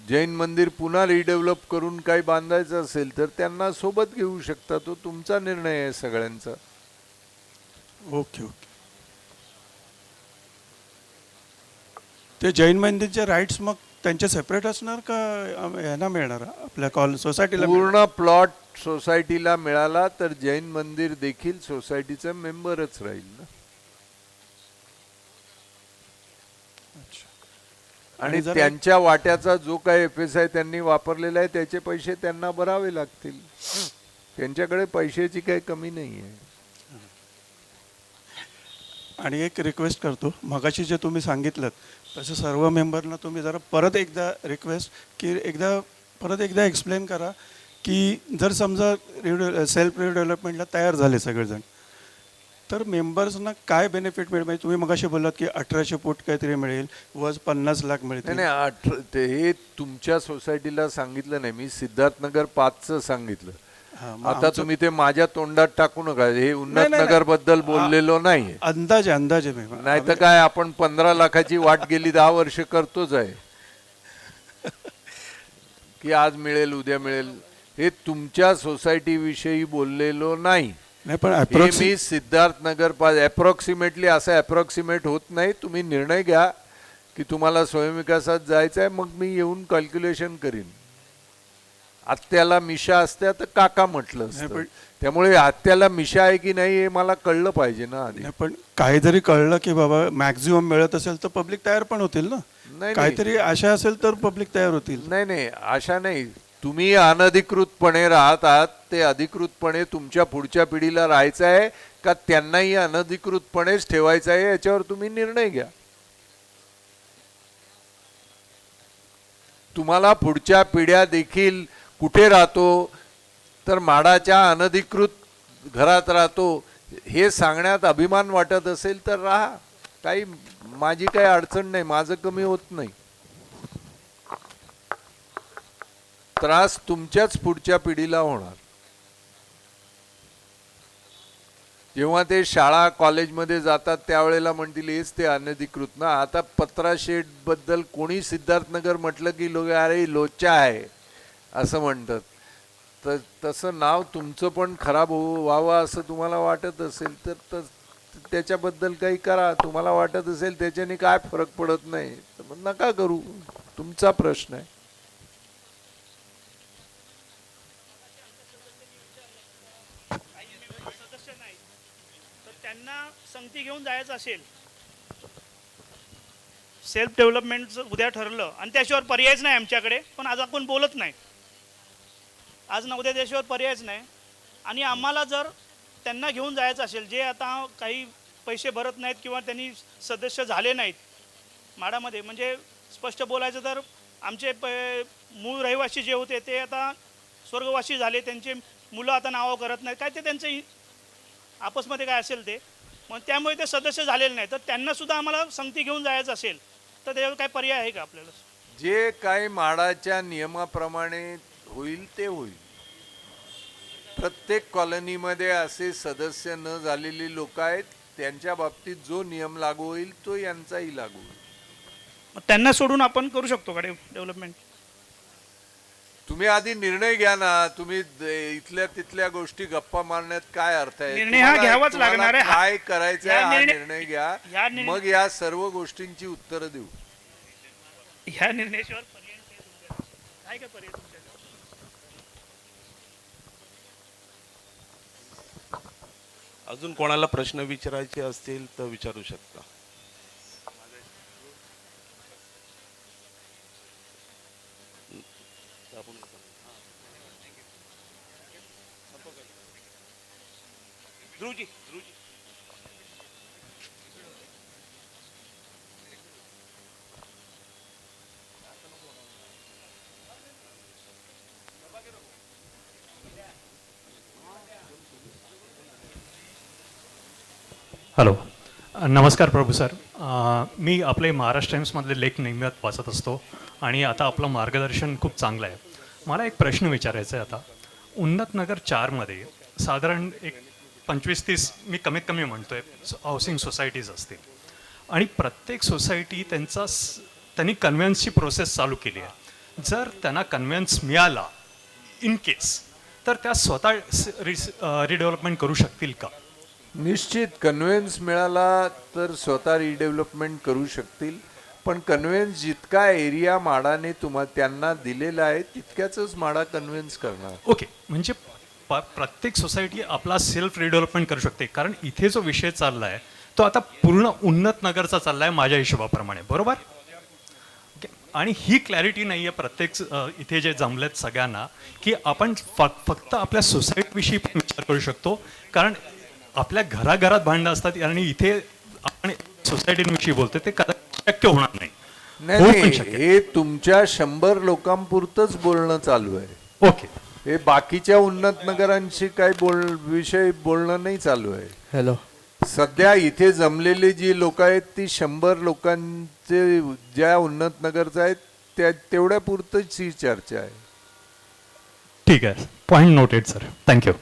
जैन मंदिर पुन्हा रिडेव्हलप करून काही बांधायचं असेल तर त्यांना सोबत घेऊ शकता. तो तुमचा निर्णय आहे सगळ्यांचा. Okay okay. ते जैन मंदिरचे राईट्स मग त्यांचे सेपरेट असणार का यांना मिळणार आपल्या सोसायटीला? पूर्ण प्लॉट सोसायटीला मिळाला तर जैन मंदिर देखील सोसायटीचा मेंबरच राहील ना. आणि त्यांच्या वाट्याचा जो काही FSI त्यांनी वापरलेला आहे त्याचे पैसे त्यांना भरावे लागतील. त्यांच्याकडे पैशाची काही कमी नाही आहे. आणि एक रिक्वेस्ट करतो, मगाशी जे तुम्ही सांगितलं तसं सर्व मेंबरना तुम्ही जरा परत एकदा रिक्वेस्ट की परत एकदा एक्सप्लेन करा की जर समजा सेल्फ रिडेव्हलपमेंटला तयार झाले सगळेजण तर मेंबर्सना काय बेनिफिट मिळेल? म्हणजे तुम्ही मगाशी बोललात की 1800 फूट काहीतरी मिळेल व 50 लाख मिळतील. नाही, हे तुमच्या सोसायटीला सांगितलं नाही मी, सिद्धार्थनगर 5चं सांगितलं. आता तुम्ही ते माझ्या तोंडात टाकू नका, हे उन्नतनगर बद्दल बोललेलो नाही. अंदाजे नाही तर काय आपण 15 लाखाची वाट गेली 10 वर्ष करतोच आहे की आज मिळेल उद्या मिळेल. हे तुमच्या सोसायटी विषयी बोललेलो नाही. पण मी सिद्धार्थनगर अप्रॉक्सिमेटली असं अप्रॉक्सिमेट होत नाही. तुम्ही निर्णय घ्या की तुम्हाला स्वयंविकासात जायचं आहे, मग मी येऊन कॅल्क्युलेशन करीन. आत्याला मिशा असत्या तर काका म्हटलं असतं. त्यामुळे आत्याला मिशा आहे की नाही हे मला कळलं पाहिजे ना आधी. पण काहीतरी कळलं की बाबा मॅक्झिमम मिळत असेल तर पब्लिक तयार पण होतील ना. काहीतरी आशा असेल तर पब्लिक तयार होतील. नाही आशा नाही. तुम्ही अनधिकृतपणे राहत आहात, ते अधिकृतपणे तुमच्या पुढच्या पिढीला राहायचं आहे का त्यांनाही अनधिकृतपणेच ठेवायचं आहे याच्यावर तुम्ही निर्णय घ्या. तुम्हाला पुढच्या पिढ्या देखील कुठे राहतो तर माडाच्या अनधिकृत घरात राहतो हे सांगण्यात अभिमान वाटत असेल तर राहा. माझी काही अडचण नाही, माझं कमी होत नाही. त्रास तुमच्याच पुढच्या पिढीला होणार. जेव्हा ते शाळा कॉलेजमध्ये जातात त्यावेळेला म्हणतील हेच ते अनधिकृत ना. आता 15 शेड बद्दल कोणी सिद्धार्थनगर म्हटलं की लोक अरे लोचा आहे असं म्हणतात. तर तसं नाव तुमचं पण खराब व्हावं असं तुम्हाला वाटत असेल तर त्याच्याबद्दल काही करा. तुम्हाला वाटत असेल त्याच्याने काय फरक पडत नाही तर मग नका करू, तुमचा प्रश्न आहे. त्यांना संगती घेऊन जायचं असेल, सेल्फ डेव्हलपमेंट उद्या ठरलं आणि त्याशिवाय पर्यायच नाही आमच्याकडे, पण आज आपण बोलत नाही. आज ना उद्या त्याशिवाय पर्यायच नाही. आणि आम्हाला जर त्यांना घेऊन जायचं असेल जे आता काही पैसे भरत नाहीत किंवा त्यांनी सदस्य झाले नाहीत माडामध्ये, म्हणजे स्पष्ट बोलायचं तर आमचे मूळ रहिवासी जे होते ते आता स्वर्गवासी झाले, त्यांचे मुलं आता नावं करत नाहीत, काय ते त्यांचं आपसमध्ये काय असेल ते, मग त्यामुळे ते सदस्य झालेले नाही. तर त्यांनासुद्धा आम्हाला संगती घेऊन जायचं असेल तर त्याच्यावर काय पर्याय आहे का आपल्याला? जे काही माडाच्या नियमाप्रमाणे होईल ते होईल. प्रत्येक कॉलनीमध्ये असे सदस्य न झालेली लोक आहेत, त्यांच्या बाबतीत जो नियम लागू होईल तो यांचाही लागू होईल. त्यांना सोडून आपण करू शकतो का डेव्हलपमेंट? तुम्ही आधी निर्णय घ्या ना. तुम्ही इथल्या तिथल्या गोष्टी गप्पा मारण्यात काय अर्थ आहे? निर्णय हा घ्यावाच लागणार आहे. काय करायचं आहे हा निर्णय घ्या, मग या सर्व गोष्टींची उत्तरं देऊ. ह्या निर्णयाशिवाय पर्याय काय काय पर्याय तुमच्याकडे? अजून कोणाला प्रश्न विचारायचे असतील तर विचारू शकता. ध्रुवजी हॅलो नमस्कार प्रभू सर. मी आपले महाराष्ट्र टाइम्समधले लेख नेहमी वाचत असतो आणि आता आपलं मार्गदर्शन खूप चांगलं आहे. मला एक प्रश्न विचारायचा आहे. आता उन्नतनगर 4मध्ये साधारण एक 25-30 मी कमीत कमी म्हणतोय हाऊसिंग सोसायटीज असतील आणि प्रत्येक सोसायटी त्यांनी कन्व्हेन्सची प्रोसेस चालू केली आहे. जर त्यांना कन्व्हेन्स मिळाला इन केस तर त्या स्वतः रिडेव्हलपमेंट करू शकतील का? निश्चित कन्व्हेन्स मिळाला तर स्वतः रिडेव्हलपमेंट करू शकतील, पण कन्व्हेन्स जितका एरिया म्हाडाने त्यांना दिलेला आहे तितक्याच म्हाडा कन्व्हेन्स करणार. ओके, म्हणजे प्रत्येक सोसायटी आपला सेल्फ रिडेव्हलपमेंट करू शकते. कारण इथे जो विषय चालला आहे तो आता पूर्ण उन्नत नगरचा चालला आहे माझ्या हिशोबाप्रमाणे, बरोबर? आणि ही क्लॅरिटी नाही आहे प्रत्येक इथे जे जमलेत सगळ्यांना की आपण फक्त आपल्या सोसायटीविषयी पण विचार करू शकतो. कारण आपल्या घराघरात भांडणं असतात आणि इथे आपण सोसायटीविषयी बोलतो ते शक्य होणार नाही. नाही, हे तुमच्या 100 लोकांपुरतच बोलणं चालू आहे. ओके, हे बाकीच्या उन्नत नगरांशी काही विषय बोलणं नाही चालू आहे. हॅलो, सध्या इथे जमलेली जी लोक आहेत ती 100 लोकांचे ज्या उन्नत नगरचा आहेत त्या तेवढ्या पुरतच ही चर्चा आहे. ठीक आहे, पॉईंट नोटेड सर, थँक्यू.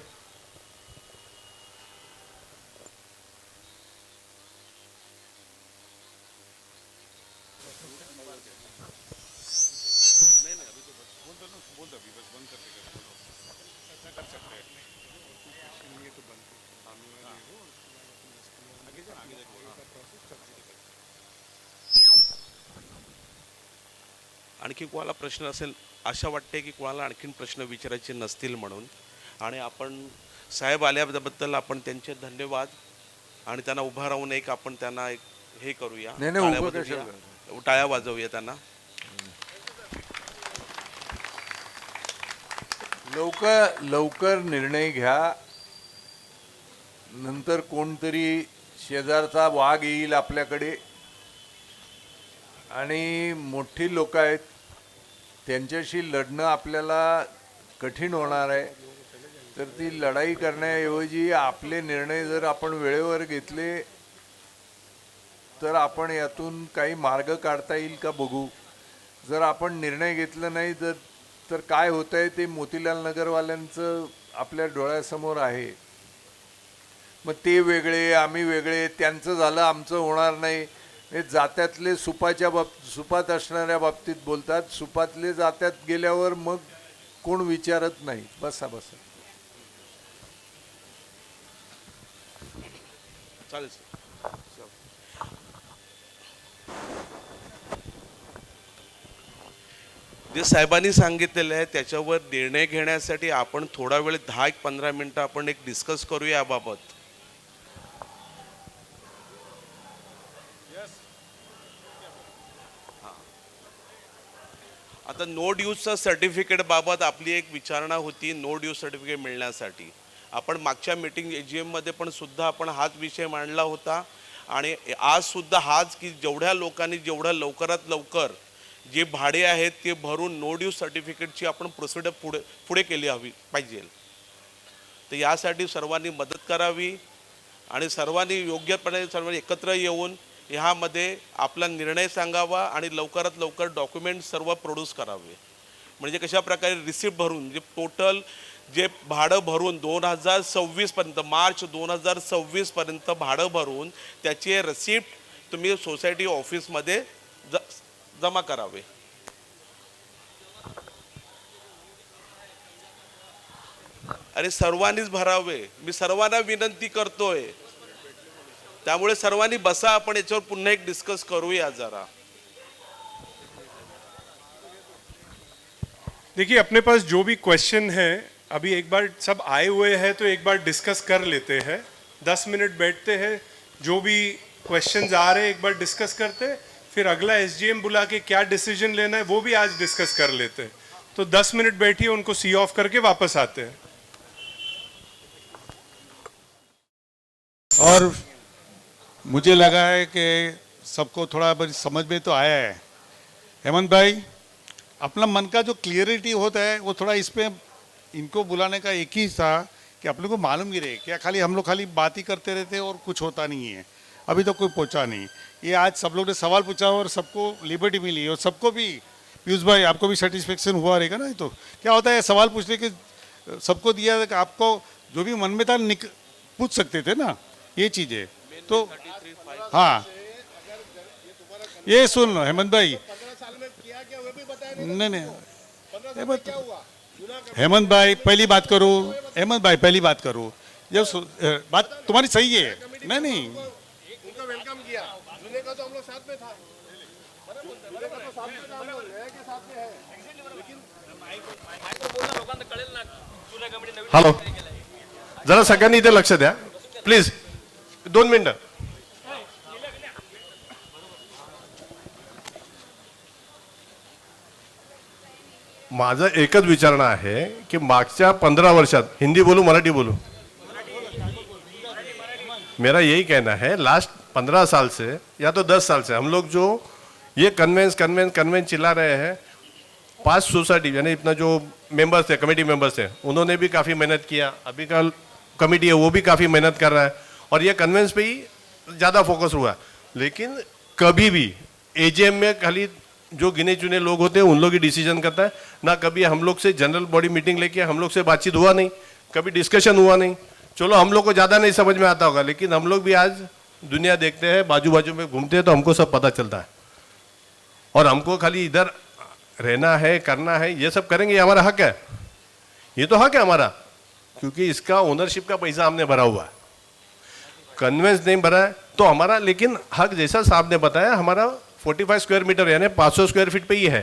आणखी कोणाला प्रश्न असेल? आशा वाटते की कोणाला आणखीन प्रश्न विचारायचे नसतील म्हणून. आणि आपण साहेब आल्याबद्दल आपण त्यांचे धन्यवाद आणि त्यांना उभा राहून एक आपण त्यांना एक हे करूया, टाळ्या वाजवूया त्यांना. लवकर निर्णय घ्या, नंतर कोणतरी शेजारचा वाघ येईल आपल्याकडे आणि मोठी लोक आहेत त्यांच्याशी लढणं आपल्याला कठीण होणार आहे. तर ती लढाई करण्याऐवजी आपले निर्णय जर आपण वेळेवर घेतले तर आपण यातून काही मार्ग काढता येईल का बघू. जर आपण निर्णय घेतला नाही तर काय होत आहे ते मोतीलाल नगरवाल्यांचं आपल्या डोळ्यासमोर आहे. मग ते वेगळे आम्ही वेगळे, त्यांचं झालं आमचं होणार नाही. हे जात्यातले सुपात असणाऱ्या बाबतीत बोलतात, सुपातले जात्यात गेल्यावर मग कोण विचारत नाही. बसा चालेल सर. जे साहेबांनी सांगितलेलं आहे त्याच्यावर निर्णय घेण्यासाठी आपण थोडा वेळ 10-15 मिनिटं आपण एक डिस्कस करूया याबाबत. आता नो ड्यूजचा सर्टिफिकेट बाबत आपली एक विचारणा होती. नो ड्यूज सर्टिफिकेट मिळण्यासाठी आपण मागच्या मीटिंग AGM-मध्ये पण सुद्धा आपण हाच विषय मांडला होता आणि आज सुद्धा हाच की जेवढ्या लोकांनी जेवढ्या लवकरात लवकर जे भाडे आहेत ते भरून नो ड्यूज सर्टिफिकेटची आपण प्रोसिजर पुढे केली हवी पाहिजे. तर यासाठी सर्वांनी मदत करावी आणि सर्वांनी योग्यपणे सर्वांनी एकत्र येऊन ह्यामध्ये आपला निर्णय सांगावा आणि लवकरात लवकर डॉक्युमेंट सर्व प्रोड्यूस करावे. म्हणजे कशा प्रकारे रिसिप्ट भरून जे टोटल जे भाडं भरून 2026पर्यंत मार्च 2026पर्यंत भाडं भरून त्याचे रिसिप्ट तुम्ही सोसायटी ऑफिसमध्ये जमा करावे. आणि सर्वांनीच भरावे. मी सर्वांना विनंती करतोय. त्यामुळे सर्वांनी बसा, आपण याच्यावर पुन्हा एक डिस्कस करूया जरा. देखिए, अपने पास जो भी क्वेश्चन है अभी एक बार सब आए हुए हैं तो एक बार डिस्कस कर लेते हैं. 10 मिनट बैठते हैं, जो भी क्वेश्चंस आ रहे हैं एक बार डिस्कस करते हैं, फिर अगला SGM बुला के क्या डिसीजन लेना है वो भी आज डिस्कस कर लेते हैं. तो 10 मिनट बैठिए, उनको सी ऑफ करके वापस आते हैं. और मुझे लगा है कि सबको थोड़ा बड़ी समझ में तो आया है। हेमंत भाई, अपना मन का जो क्लियरिटी होता है वो थोड़ा इसमें इनको बुलाने का एक ही था कि अपने को मालूम ही रहे, क्या खाली हम लोग खाली बात ही करते रहते और कुछ होता नहीं है। अभी तो कोई पहुंचा नहीं। ये आज सब लोग ने सवाल पूछा और सबको लिबर्टी मिली और सबको भी, पीयूष भाई आपको भी सेटिस्फेक्शन हुआ रहेगा ना। ये तो क्या होता है, सवाल पूछने के सबको दिया कि आपको जो भी मन में था पूछ सकते थे ना, ये चीज़ें तो। हाँ, ये सुन लो हेमंत भाई, नहीं हेमंत भाई पहली बात करो, हेमंत भाई पहली बात करो, जब बात तुम्हारी सही है। नहीं उनका वेलकम किया, जूने का तो हम लोग साथ में था, हॅलो, जरा सगळ्यांनी इथे लक्ष द्या प्लीज, 2 मिनिटं. माझं एकच विचारणं आहे की मागच्या 15 वर्षात, हिंदी बोलू मराठी बोलू, मेरा यही कहना है लास्ट 15 साल से या तो 10 साल से हम लोग जो ये कन्वेंस चिल्ला रहे हैं, 5 सोसाइटी यानी इतना जो मेंबर्स थे, कमेटी मेंबर्स थे, उन्होंने भी काफ़ी मेहनत किया, अभी का कमेटी है वो भी काफ़ी मेहनत कर रहा है और ये कन्वेंस पे ही ज़्यादा फोकस हुआ। लेकिन कभी भी एजीएम में खाली जो गिने चुने लोग होते हैं उन लोग ही डिसीजन करता है ना, कभी हम लोग से जनरल बॉडी मीटिंग लेके हम लोग से बातचीत हुआ नहीं, कभी डिस्कशन हुआ नहीं। चलो हम लोग को ज़्यादा नहीं समझ में आता होगा, लेकिन हम लोग भी आज दुनिया देखते हैं, बाजू बाजू में घूमते हैं तो हमको सब पता चलता है। और हमको खाली इधर रहना है, करना है, ये सब करेंगे, ये हमारा हक है, ये तो हक है हमारा, क्योंकि इसका ओनरशिप का पैसा हमने भरा हुआ है। कन्वेंस नहीं भरा है तो हमारा, लेकिन हक जैसा साहब ने बताया हमारा 45 स्क्वायर मीटर यानी 500 स्क्वायर फीट पे ही है।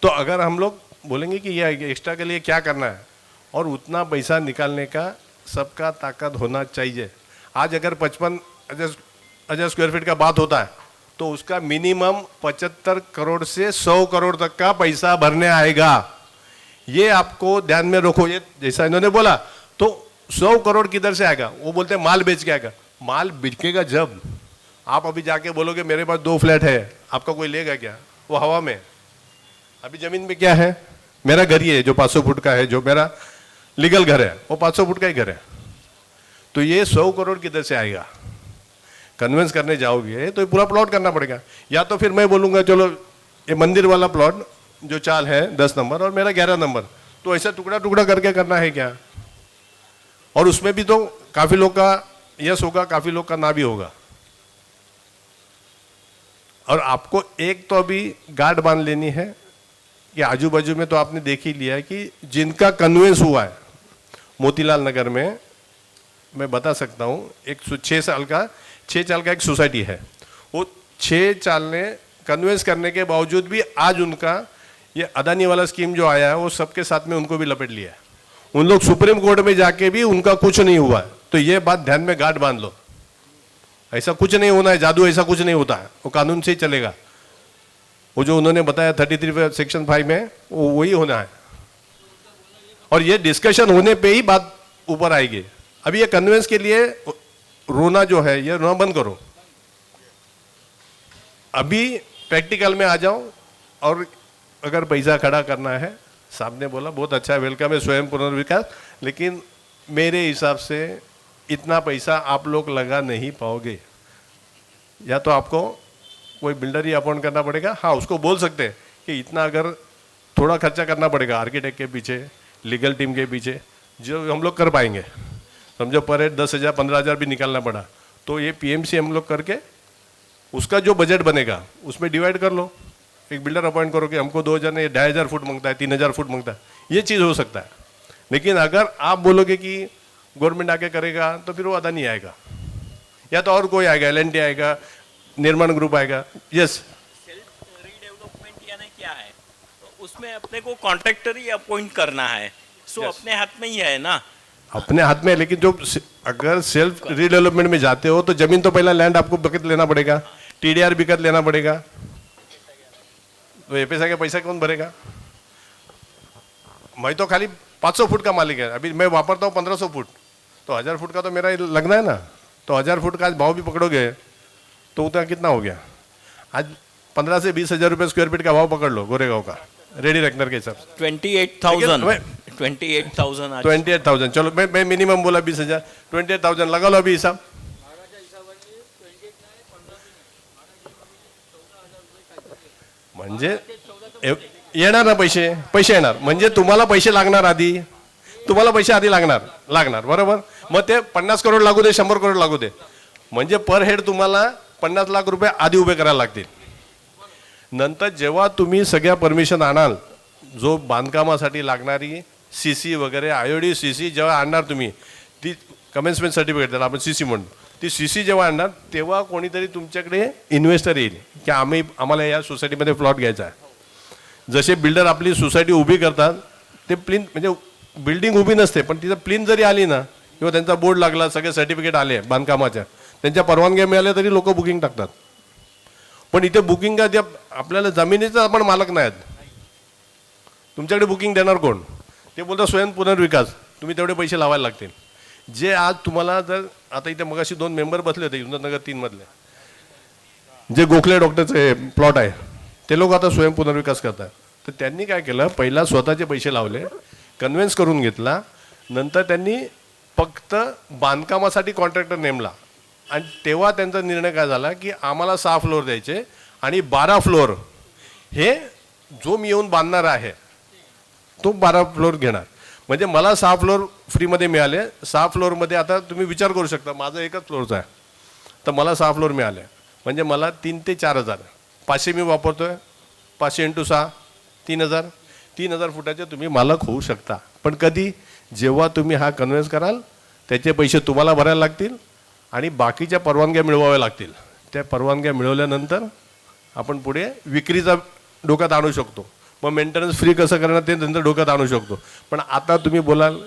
तो अगर हम लोग बोलेंगे कि ये एक्स्ट्रा के लिए क्या करना है, और उतना पैसा निकालने का सबका ताकत होना चाहिए। आज अगर 55,000 स्क्वायर फीट का बात होता है तो उसका मिनिमम 75 करोड़ से 100 करोड़ तक का पैसा भरने आएगा, ये आपको ध्यान में रखो। ये जैसा इन्होंने बोला तो 100 करोड़ किधर से आएगा, वो बोलते हैं माल बेच के आएगा। माल बिकेगा जब आप अभी जाके बोलोगे मेरे पास 2 फ्लैट है, आपका कोई लेगा क्या? वो हवा में। अभी जमीन में क्या है, मेरा घर ही है जो 500 फुट का है, जो मेरा लीगल घर है वो 500 फुट का ही घर है। तो ये 100 करोड़ किधर से आएगा? कन्वेंस करने जाओगे तो ये पूरा प्लॉट करना पड़ेगा, या तो फिर मैं बोलूँगा चलो ये मंदिर वाला प्लॉट जो चाल है 10 नंबर और मेरा 11 नंबर, तो ऐसा टुकड़ा टुकड़ा करके करना है क्या? और उसमें भी तो काफ़ी लोग का यस होगा, काफ़ी लोग का ना भी होगा। और आपको एक तो अभी गार्ड बांध लेनी है कि आजू बाजू में तो आपने देख ही लिया है कि जिनका कन्वेंस हुआ है, मोतीलाल नगर में मैं बता सकता हूँ, एक 6 साल का एक सोसाइटी है, वो 6 साल ने कन्वेंस करने के बावजूद भी आज उनका ये अदानी वाला स्कीम जो आया है वो सबके साथ में उनको भी लपेट लिया है। उन लोग सुप्रीम कोर्ट में जाके भी उनका कुछ नहीं हुआ है। तो ये बात ध्यान में गार्ड बांध लो, ऐसा कुछ नहीं होना है, जादू ऐसा कुछ नहीं होता है, वो कानून से ही चलेगा। वो जो उन्होंने बताया 33 सेक्शन 5 में वो वही होना है, और ये डिस्कशन होने पे ही बात ऊपर आएगी। अभी ये कन्वेंस के लिए रोना जो है ये रोना बंद करो, अभी प्रैक्टिकल में आ जाओ। और अगर पैसा खड़ा करना है, साहब ने बोला बहुत अच्छा है, वेलकम है स्वयं पुनर्विकास, लेकिन मेरे हिसाब से इतना पैसा आप लोग लगा नहीं पाओगे। या तो आपको कोई बिल्डर ही अपॉइंट करना पड़ेगा, हाँ उसको बोल सकते हैं कि इतना अगर थोड़ा खर्चा करना पड़ेगा आर्किटेक्ट के पीछे, लीगल टीम के पीछे, जो हम लोग कर पाएंगे। समझो पर हेड 10,000 15,000 भी निकालना पड़ा तो ये पीएमसी हम लोग करके उसका जो बजट बनेगा उसमें डिवाइड कर लो। एक बिल्डर अपॉइंट करो कि हमको 2,000 नहीं 2,500 फुट मांगता है, 3,000 फुट मांगता है, ये चीज़ हो सकता है। लेकिन अगर आप बोलोगे कि गवर्नमेंट आके करेगा तो फिर वो अदा नहीं आएगा, या तो और कोई आएगा, LNT आएगा, निर्माण ग्रुप आएगा। यस, सेल्फ रीडेवलपमेंट यानी क्या है, तो उसमें अपने को कॉन्ट्रैक्टर ही अपॉइंट करना है, सो अपने हाथ में ही है ना, अपने हाथ में। लेकिन जो अगर सेल्फ रीडेवलपमेंट में जाते हो तो जमीन तो पहला लैंड आपको बकत लेना पड़ेगा, TDR बिकत लेना पड़ेगा, तो FSI का पैसा कौन भरेगा? मैं तो खाली 500 फुट का मालिक है, अभी मैं वापरता हूँ 1500 फुट, तो 1000 फुट का तो मेरा लगना है ना। तो 1000 फुट का आज भाव भी पकड़ोगे तो उतना कितना हो गया? आज 15 से 20 हज़ार रुपये स्क्वायर फीट का भाव पकड़ लो गोरेगांव का, रेडी रेकनर के हिसाब से 28,000 28,000। चलो मैं मिनिमम बोला 20,000, 28,000 लगा लो अभी हिसाब। म्हणजे येणार ना पैसे, पैसे येणार म्हणजे तुम्हाला पैसे लागणार आधी, तुम्हाला पैसे आधी लागणार बरोबर। मग ते 50 करोड लागू दे, 100 करोड लागू दे, म्हणजे पर हेड तुम्हाला 50 लाख रुपये आधी उभे करायला लागतील। नंतर जेव्हा तुम्ही सगळ्या परमिशन आणाल, जो बांधकामासाठी लागणारी CC वगैरे IOD CC जेव्हा आणणार तुम्ही, ती कमेन्समेंट सर्टिफिकेट त्याला आपण CC म्हणतो, ती CC जेव्हा आणणार तेव्हा कोणीतरी तुमच्याकडे इन्व्हेस्टर येईल की आम्हाला या सोसायटीमध्ये प्लॉट घ्यायचा आहे। जसे बिल्डर आपली सोसायटी उभी करतात, ते प्लिन म्हणजे बिल्डिंग उभी नसते पण तिथं प्लिन जरी आली ना किंवा त्यांचा बोर्ड लागला, सगळे सर्टिफिकेट आले बांधकामाच्या, त्यांच्या परवानग्या मिळाल्या तरी लोक बुकिंग टाकतात। पण इथे बुकिंग काय, आपल्याला जमिनीचा आपण मालक नाहीत, तुमच्याकडे बुकिंग देणार कोण? ते बोलतात स्वयं पुनर्विकास, तुम्ही तेवढे पैसे लावायला लागतील। जे आज तुम्हाला जर आता इथे मगाशी 2 मेंबर बसले होते हिंमतनगर 3 मधले, जे गोखले डॉक्टरचे प्लॉट आहे ते लोक आता स्वयं पुनर्विकास करतात। तर त्यांनी काय केलं, पहिला स्वतःचे पैसे लावले, कन्व्हिन्स करून घेतला, नंतर त्यांनी फक्त बांधकामासाठी कॉन्ट्रॅक्टर नेमला आणि तेव्हा त्यांचा निर्णय काय झाला की आम्हाला 6 फ्लोअर द्यायचे आणि 12 फ्लोअर हे जो मी येऊन बांधणार आहे तो 12 फ्लोअर घेणार। म्हणजे मला 6 फ्लोअर फ्रीमध्ये मिळाले। 6 फ्लोअरमध्ये आता तुम्ही विचार करू शकता, माझं एकच फ्लोअरचं आहे तर मला 6 फ्लोअर मिळाले, म्हणजे मला 3 ते 4 हजार, 500 मी वापरतोय, 500 × 6 3,000 फुटाचे तुम्ही मालक होऊ शकता। पण कधी? जेव्हा तुम्ही हा कन्व्हिन्स कराल, त्याचे पैसे तुम्हाला भरायला लागतील आणि बाकीच्या परवानग्या मिळवाव्या लागतील। त्या परवानग्या मिळवल्यानंतर आपण पुढे विक्रीचा डोक्यात आणू शकतो, मग मेंटेनन्स फ्री कसं करणार ते नंतर डोक्यात आणू शकतो। पण आता तुम्ही बोलाल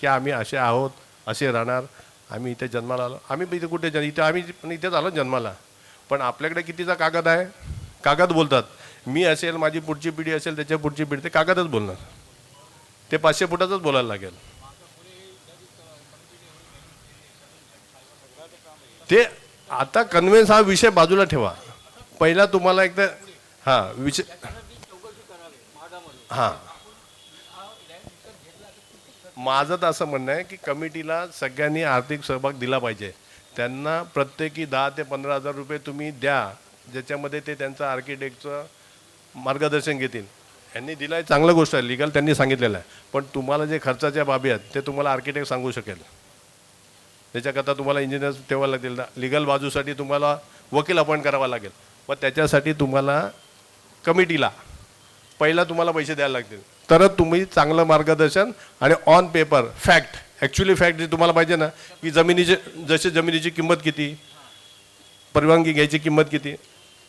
की आम्ही असे आहोत, असे राहणार, आम्ही इथे जन्माला आलो, आम्ही इथे कुठे इथे आम्ही पण इथेच आलो जन्माला, पण आपल्याकडे कितीचा कागद आहे? कागद बोलतात, मी असेल, माझी पुढची पिढी असेल, त्याच्या पुढची पिढी, ते कागदच बोलणार, ते 500 फुटाचंच बोलायला लागेल। ते आता कन्व्हिन्स हा विषय बाजूला ठेवा, पहिला तुम्हाला एकदा विषय माझं तर असं म्हणणं आहे की कमिटीला सगळ्यांनी आर्थिक सहभाग दिला पाहिजे। त्यांना प्रत्येकी 10 ते 15,000 रुपये तुम्ही द्या, ज्याच्यामध्ये ते त्यांचं आर्किटेक्टचं मार्गदर्शन घेतील। यांनी दिलं आहे चांगलं गोष्ट आहे, लिगल त्यांनी सांगितलेलं आहे, पण तुम्हाला जे खर्चाच्या बाबी आहेत ते तुम्हाला आर्किटेक्ट सांगू शकेल। त्याच्याकरता तुम्हाला इंजिनियर्स ठेवावं लागतील, लिगल बाजूसाठी तुम्हाला वकील अपॉइंट करावा लागेल, मग त्याच्यासाठी तुम्हाला कमिटीला पहिला तुम्हाला पैसे द्यायला लागतील, तरच तुम्ही चांगलं मार्गदर्शन आणि on paper fact, actually fact जे तुम्हाला पाहिजे ना, की जसे जमिनीची किंमत किती, परवानगी घ्यायची किंमत किती,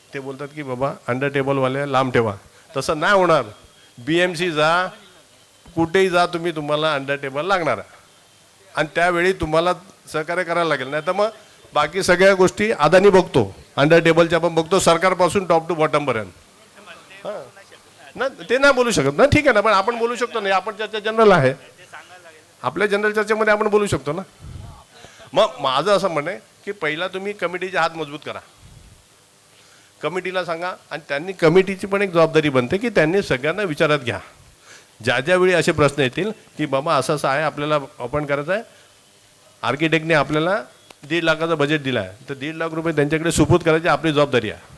ते बोलतात की बाबा अंडर टेबलवाले लांब ठेवा, तसं नाही होणार। BMC जा, कुठेही जा तुम्ही, तुम्हाला अंडर टेबल लागणार आहे आणि त्यावेळी तुम्हाला सहकार्य करायला लागेल, नाही तर मग बाकी सगळ्या गोष्टी अदानी बघतो, अंडर टेबलच्या पण बघतो, सरकारपासून टॉप टू बॉटमपर्यंत। हां ना, ते नाही बोलू शकत ना, ठीक आहे ना, पण आपण बोलू शकतो ना, आपण चर्चा जनरल आहे, आपल्या जनरल चर्चेमध्ये आपण बोलू शकतो ना। मग माझं असं म्हणणं आहे की पहिला तुम्ही कमिटीचे हात मजबूत करा, कमिटीला सांगा, आणि त्यांनी कमिटीची पण एक जबाबदारी बनते की त्यांनी सगळ्यांना विचारात घ्या, ज्या ज्यावेळी असे प्रश्न येतील की बाबा असं असं आहे, आपल्याला अपॉइंट करायचं आहे, आर्किटेक्टने आपल्याला 1.5 लाखाचा बजेट दिला आहे, तर 1.5 लाख रुपये त्यांच्याकडे सुपूर्द करायची आपली जबाबदारी आहे।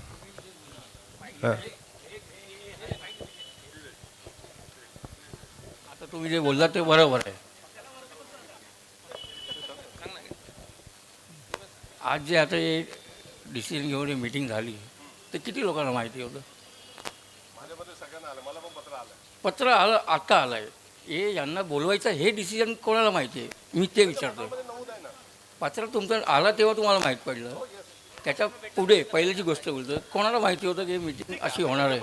आता तुम्ही जे बोललात ते बरोबर आहे। आज जे आता हे डिसिजन घेऊन मीटिंग झाली, तर किती लोकांना माहिती होतं? पत्र आलं, आता आलं आहे, हे यांना बोलवायचं हे डिसिजन कोणाला माहिती आहे? मी ते विचारतो। पत्र तुमचं आला तेव्हा तुम्हाला माहीत पडलं, त्याच्या पुढे पहिल्याची गोष्ट बोलतो, कोणाला माहिती होतं की मीटिंग अशी होणार आहे?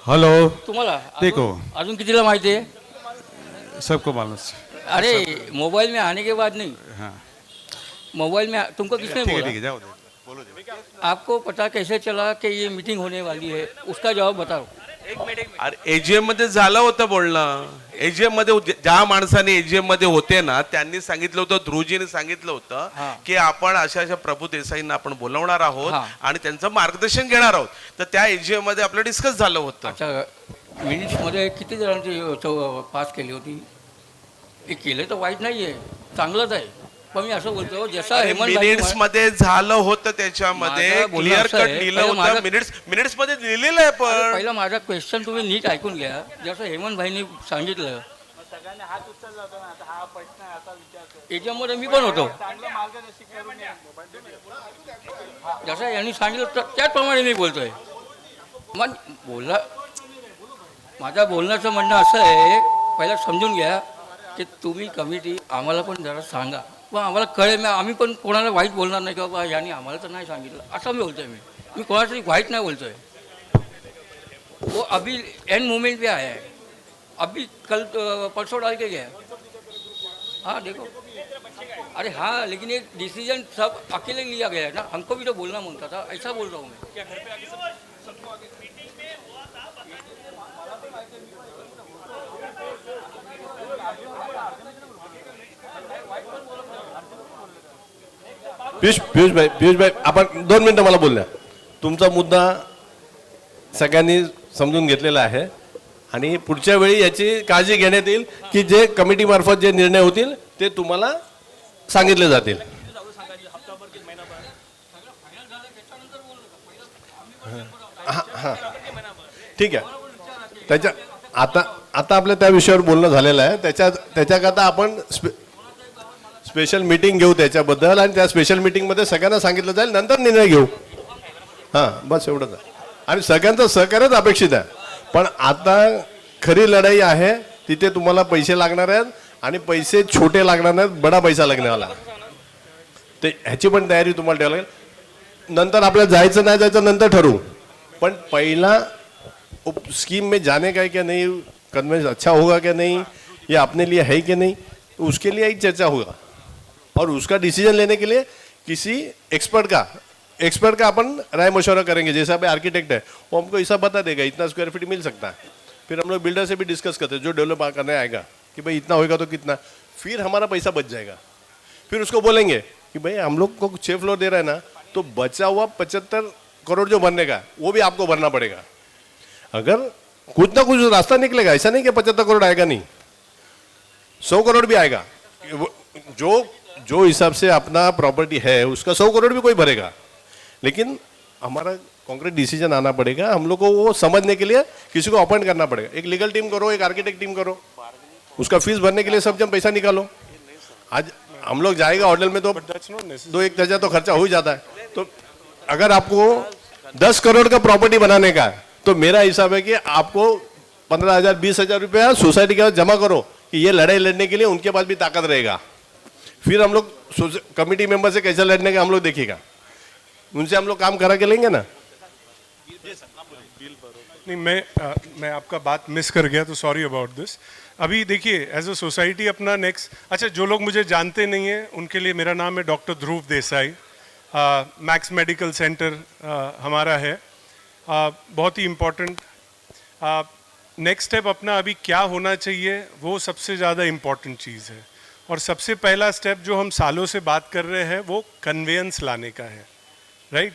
हेलो, तुम्हाला देखो अजून कितीला माहिती आहे? सबको मालूम। अरे मोबाइल में आने के बाद नहीं, हाँ मोबाइल में तुमको किसने बोला? ठीक है, जाओ बोलो। आपको पता कैसे चला कि ये मीटिंग होने वाली है? उसका जवाब बताओ। अरे AGM मध्ये झालं होतं बोलणं, एजीएम मध्ये ज्या माणसाने एजीएम मध्ये होते ना त्यांनी सांगितलं होतं, ध्रुवजीने सांगितलं होतं की आपण अशा प्रभू देसाईंना आपण बोलवणार आहोत आणि त्यांचं मार्गदर्शन घेणार आहोत. तर त्या एजीएम मध्ये आपलं डिस्कस झालं होतं. अच्छा, मिनिट्समध्ये किती जणांची पास केली होती? हे केलं तर वाईट नाही आहे, चांगलंच आहे. पण मी असं बोलतो जसं मिनिट्स मध्ये झालं होतं, त्याच्यामध्ये क्लिअर कट लिहिलं होतं. मिनिट्स मध्ये लिहिलेलं आहे. पण पहिला माझा क्वेश्चन तुम्ही नीट ऐकून घ्या. जसं हेमंत भाईंनी सांगितलं, याच्यामध्ये मी पण होतो. जसं यांनी सांगितलं त्याचप्रमाणे मी बोलतोय. मग माझ्या बोलण्याचं म्हणणं असं आहे, पहिला समजून घ्या की तुम्ही कमिटी आम्हाला पण जरा सांगा, पण आम्हाला कळेल. आम्ही पण कोणाला वाईट बोलणार नाही की बाबा यांनी आम्हाला तर नाही सांगितलं असं मी बोलतोय. मी कोणासाठी वाईट नाही बोलतोय. वो अभी एंड मोमेंट पे आया है, अभी कल परसों डाल के गया. हाँ देखो, अरे हाँ, लेकिन ये डिसीजन सब अकेले लिया गया है ना, हमको भी तो बोलना मांगता था, ऐसा बोल रहा हूँ मैं. पियुष भाई आपण 2 मिनिटं मला बोलल्या. तुमचा मुद्दा सगळ्यांनी समजून घेतलेला आहे आणि पुढच्या वेळी याची काळजी घेण्यात येईल की जे कमिटी मार्फत जे निर्णय होतील ते तुम्हाला सांगितले जातील. हां ठीक आहे. त्याच्या आता आपल्या त्या विषयावर बोलणं झालेलं आहे. त्याच्याकरता आपण स्पेशल मीटिंग घेऊ त्याच्याबद्दल आणि त्या स्पेशल मीटिंगमध्ये सगळ्यांना सांगितलं जाईल, नंतर निर्णय घेऊ. हां बस एवढंच आहे. आणि सगळ्यांचं सहकार्यच अपेक्षित आहे. पण आता खरी लढाई आहे, तिथे तुम्हाला पैसे लागणार आहेत आणि पैसे छोटे लागणार नाहीत, बडा पैसा लागण्यावाला. ते ह्याची पण तयारी तुम्हाला ठेवावी लागेल. नंतर आपल्याला जायचं नाही जायचं नंतर ठरवू, पण पहिला स्कीम में जाने का है क्या नहीं, कन्वेंस अच्छा होगा क्या नहीं, ये अपने लिए है कि नहीं, तो उसके लिए ही चर्चा होगा. और उसका डिसीजन लेने के लिए किसी एक्सपर्ट का अपन राय मशवरा करेंगे. जैसा अभी आर्किटेक्ट है वो हमको ऐसा बता देगा इतना स्क्वायर फीट मिल सकता है. फिर हम लोग बिल्डर से भी डिस्कस करते हैं जो डेवलप करने आएगा कि भाई इतना होगा तो कितना, फिर हमारा पैसा बच जाएगा. फिर उसको बोलेंगे कि भाई हम लोग को 6 फ्लोर दे रहा है ना, तो बचा हुआ 75 करोड़ जो भरने का वो भी आपको भरना पड़ेगा. अगर कुछ ना कुछ रास्ता निकलेगा, ऐसा नहीं कि 75 करोड़ आएगा नहीं, 100 करोड़ भी आएगा. जो हिसाब से अपना प्रॉपर्टी है उसका 100 करोड़ भी कोई भरेगा. लेकिन हमारा कॉन्क्रीट डिसीजन आना पड़ेगा. हम लोग को वो समझने के लिए किसी को अपॉइंट करना पड़ेगा. एक लीगल टीम करो, एक आर्किटेक्ट टीम करो, उसका फीस भरने के लिए सब जन पैसा निकालो. आज हम लोग जाएगा होटल में तो 2-1 हज़ार तो खर्चा हो ही जाता है. तो अगर आपको 10 करोड़ का प्रॉपर्टी बनाने का है तो मेरा हिसाब है कि आपको 15,000 20,000 रुपया सोसाइटी के पास जमा करो कि ये लड़ाई लड़ने के लिए उनके पास भी ताकत रहेगा. फिर हम लोग कमिटी मेंबर से कैसे लड़ने का हम लोग देखेगा, उनसे हम लोग काम करा के लेंगे ना. नहीं, मैं आपका बात मिस कर गया तो सॉरी अबाउट दिस. अभी देखिए as a society Apna next, अच्छा जो लोग मुझे जानते नहीं हैं उनके लिए मेरा नाम है डॉक्टर ध्रुव देसाई. मैक्स मेडिकल सेंटर हमारा है. बहुत ही इम्पोर्टेंट नेक्स्ट स्टेप अपना अभी क्या होना चाहिए वो सबसे ज़्यादा इम्पोर्टेंट चीज़ है. और सबसे पहला स्टेप जो हम सालों से बात कर रहे हैं वो कन्वेंस लाने का है. राइट,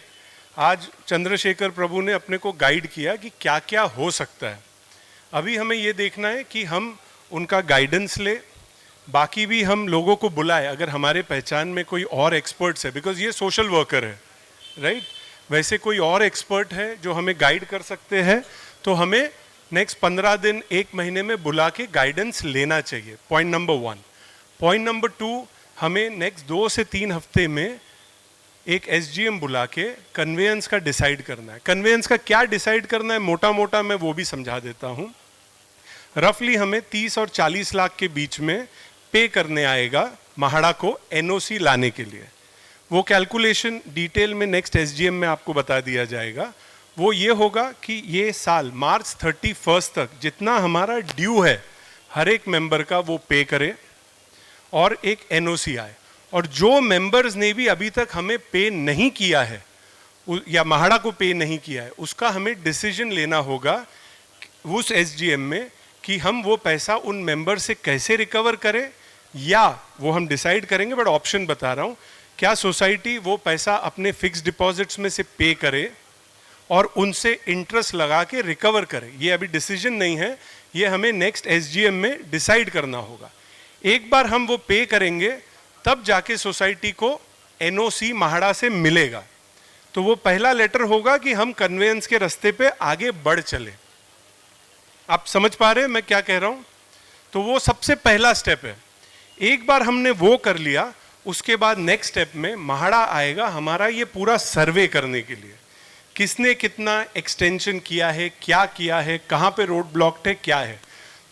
आज चंद्रशेखर प्रभु ने अपने को गाइड किया कि क्या क्या हो सकता है. अभी हमें ये देखना है कि हम उनका गाइडेंस ले, बाकी भी हम लोगों को बुलाए अगर हमारे पहचान में कोई और एक्सपर्ट्स है, बिकॉज ये सोशल वर्कर है. राइट, वैसे कोई और एक्सपर्ट है जो हमें गाइड कर सकते हैं तो हमें नेक्स्ट 15 दिन 1 महीने में बुला के गाइडेंस लेना चाहिए. Point number 1. पॉइंट नंबर 2, हमें नेक्स्ट 2 से 3 हफ्ते में एक SGM बुला के कन्वेंस का डिसाइड करना है. कन्वेंस का क्या डिसाइड करना है मोटा मोटा मैं वो भी समझा देता हूँ. रफली हमें 30 और 40 लाख के बीच में पे करने आएगा महाड़ा को NOC लाने के लिए. वो कैलकुलेशन डिटेल में नेक्स्ट SGM में आपको बता दिया जाएगा. वो ये होगा कि ये साल मार्च 31 तक जितना हमारा ड्यू है हर एक मेंबर का वो पे करे और एक NOC आए. और जो मेंबर्स ने भी अभी तक हमें पे नहीं किया है या महाड़ा को पे नहीं किया है उसका हमें डिसीजन लेना होगा उस SGM में कि हम वो पैसा उन मेंबर से कैसे रिकवर करें, या वो हम डिसाइड करेंगे, बट ऑप्शन बता रहा हूँ, क्या सोसाइटी वो पैसा अपने फिक्स डिपॉजिट्स में से पे करे और उनसे इंटरेस्ट लगा के रिकवर करे। ये अभी डिसीजन नहीं है, ये हमें नेक्स्ट एसजीएम में डिसाइड करना होगा। एक बार हम वो पे करेंगे तब जाके सोसाइटी को एनओसी महाड़ा से मिलेगा, तो वो पहला लेटर होगा कि हम कन्वेंस के रास्ते पे आगे बढ़ चले। आप समझ पा रहे हैं मैं क्या कह रहा हूं? तो वो सबसे पहला स्टेप है। एक बार हमने वो कर लिया, उसके बाद नेक्स्ट स्टेप में महाड़ा आएगा हमारा ये पूरा सर्वे करने के लिए, किसने कितना एक्सटेंशन किया है, क्या किया है, कहाँ पे रोड ब्लॉक्ड है, क्या है।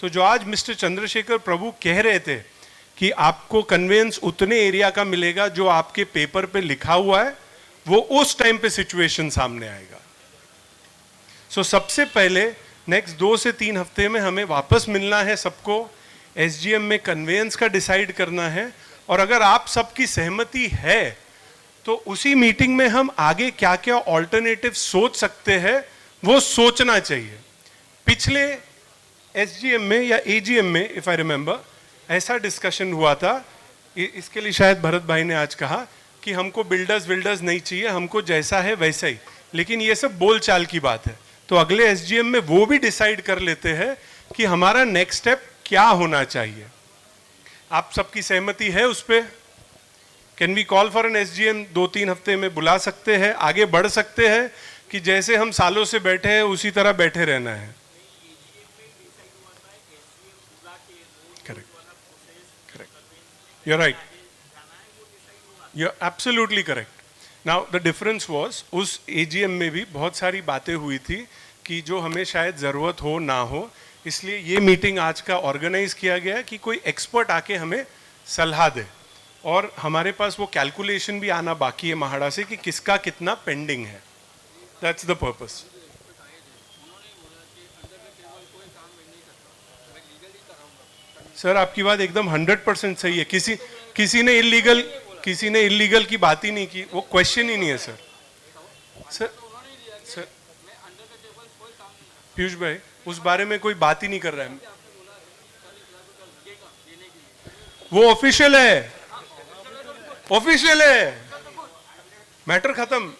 तो जो आज मिस्टर चंद्रशेखर प्रभु कह रहे थे कि आपको कन्वेंस उतने एरिया का मिलेगा जो आपके पेपर पे लिखा हुआ है, वो उस टाइम पे सिचुएशन सामने आएगा। सो सबसे पहले नेक्स्ट 2 से 3 हफ्ते में हमें वापस मिलना है सबको, एसजीएम में कन्वेंस का डिसाइड करना है, और अगर आप सबकी सहमति है तो उसी मीटिंग में हम आगे क्या क्या ऑल्टरनेटिव सोच सकते हैं वो सोचना चाहिए। पिछले एसजीएम में या एजीएम में इफ आई रिमेंबर ऐसा डिस्कशन हुआ था, इसके लिए शायद भरत भाई ने आज कहा कि हमको बिल्डर्स नहीं चाहिए, हमको जैसा है वैसा ही, लेकिन ये सब बोलचाल की बात है। तो अगले एसजीएम में वो भी डिसाइड कर लेते हैं कि हमारा नेक्स्ट स्टेप क्या होना चाहिए। आप सबकी सहमति है उस पर? Can we call for an SGM 2-3 हफ्ते में बुला सकते हैं, आगे बढ़ सकते हैं, कि जैसे हम सालों से बैठे हैं उसी तरह बैठे रहना है? Correct, you are right, you are absolutely correct. Now the difference was उस एजीएम में भी बहुत सारी बातें हुई थी कि जो हमें शायद ज़रूरत हो ना हो, इसलिए ये मीटिंग आज का ऑर्गेनाइज किया गया कि कोई एक्सपर्ट आके हमें सलाह दे, और हमारे पास वो कैलकुलेशन भी आना बाकी है महाड़ा से कि किसका कितना पेंडिंग है। That's the purpose. सर आपकी बात एकदम 100% सही है। किसी ने इलीगल की बात ही नहीं की, वो क्वेश्चन ही नहीं है सर। सर पीयूष भाई उस बारे में कोई बात ही नहीं कर रहा है, वो ऑफिशियल है, ऑफिशियल है, मैटर खत्म।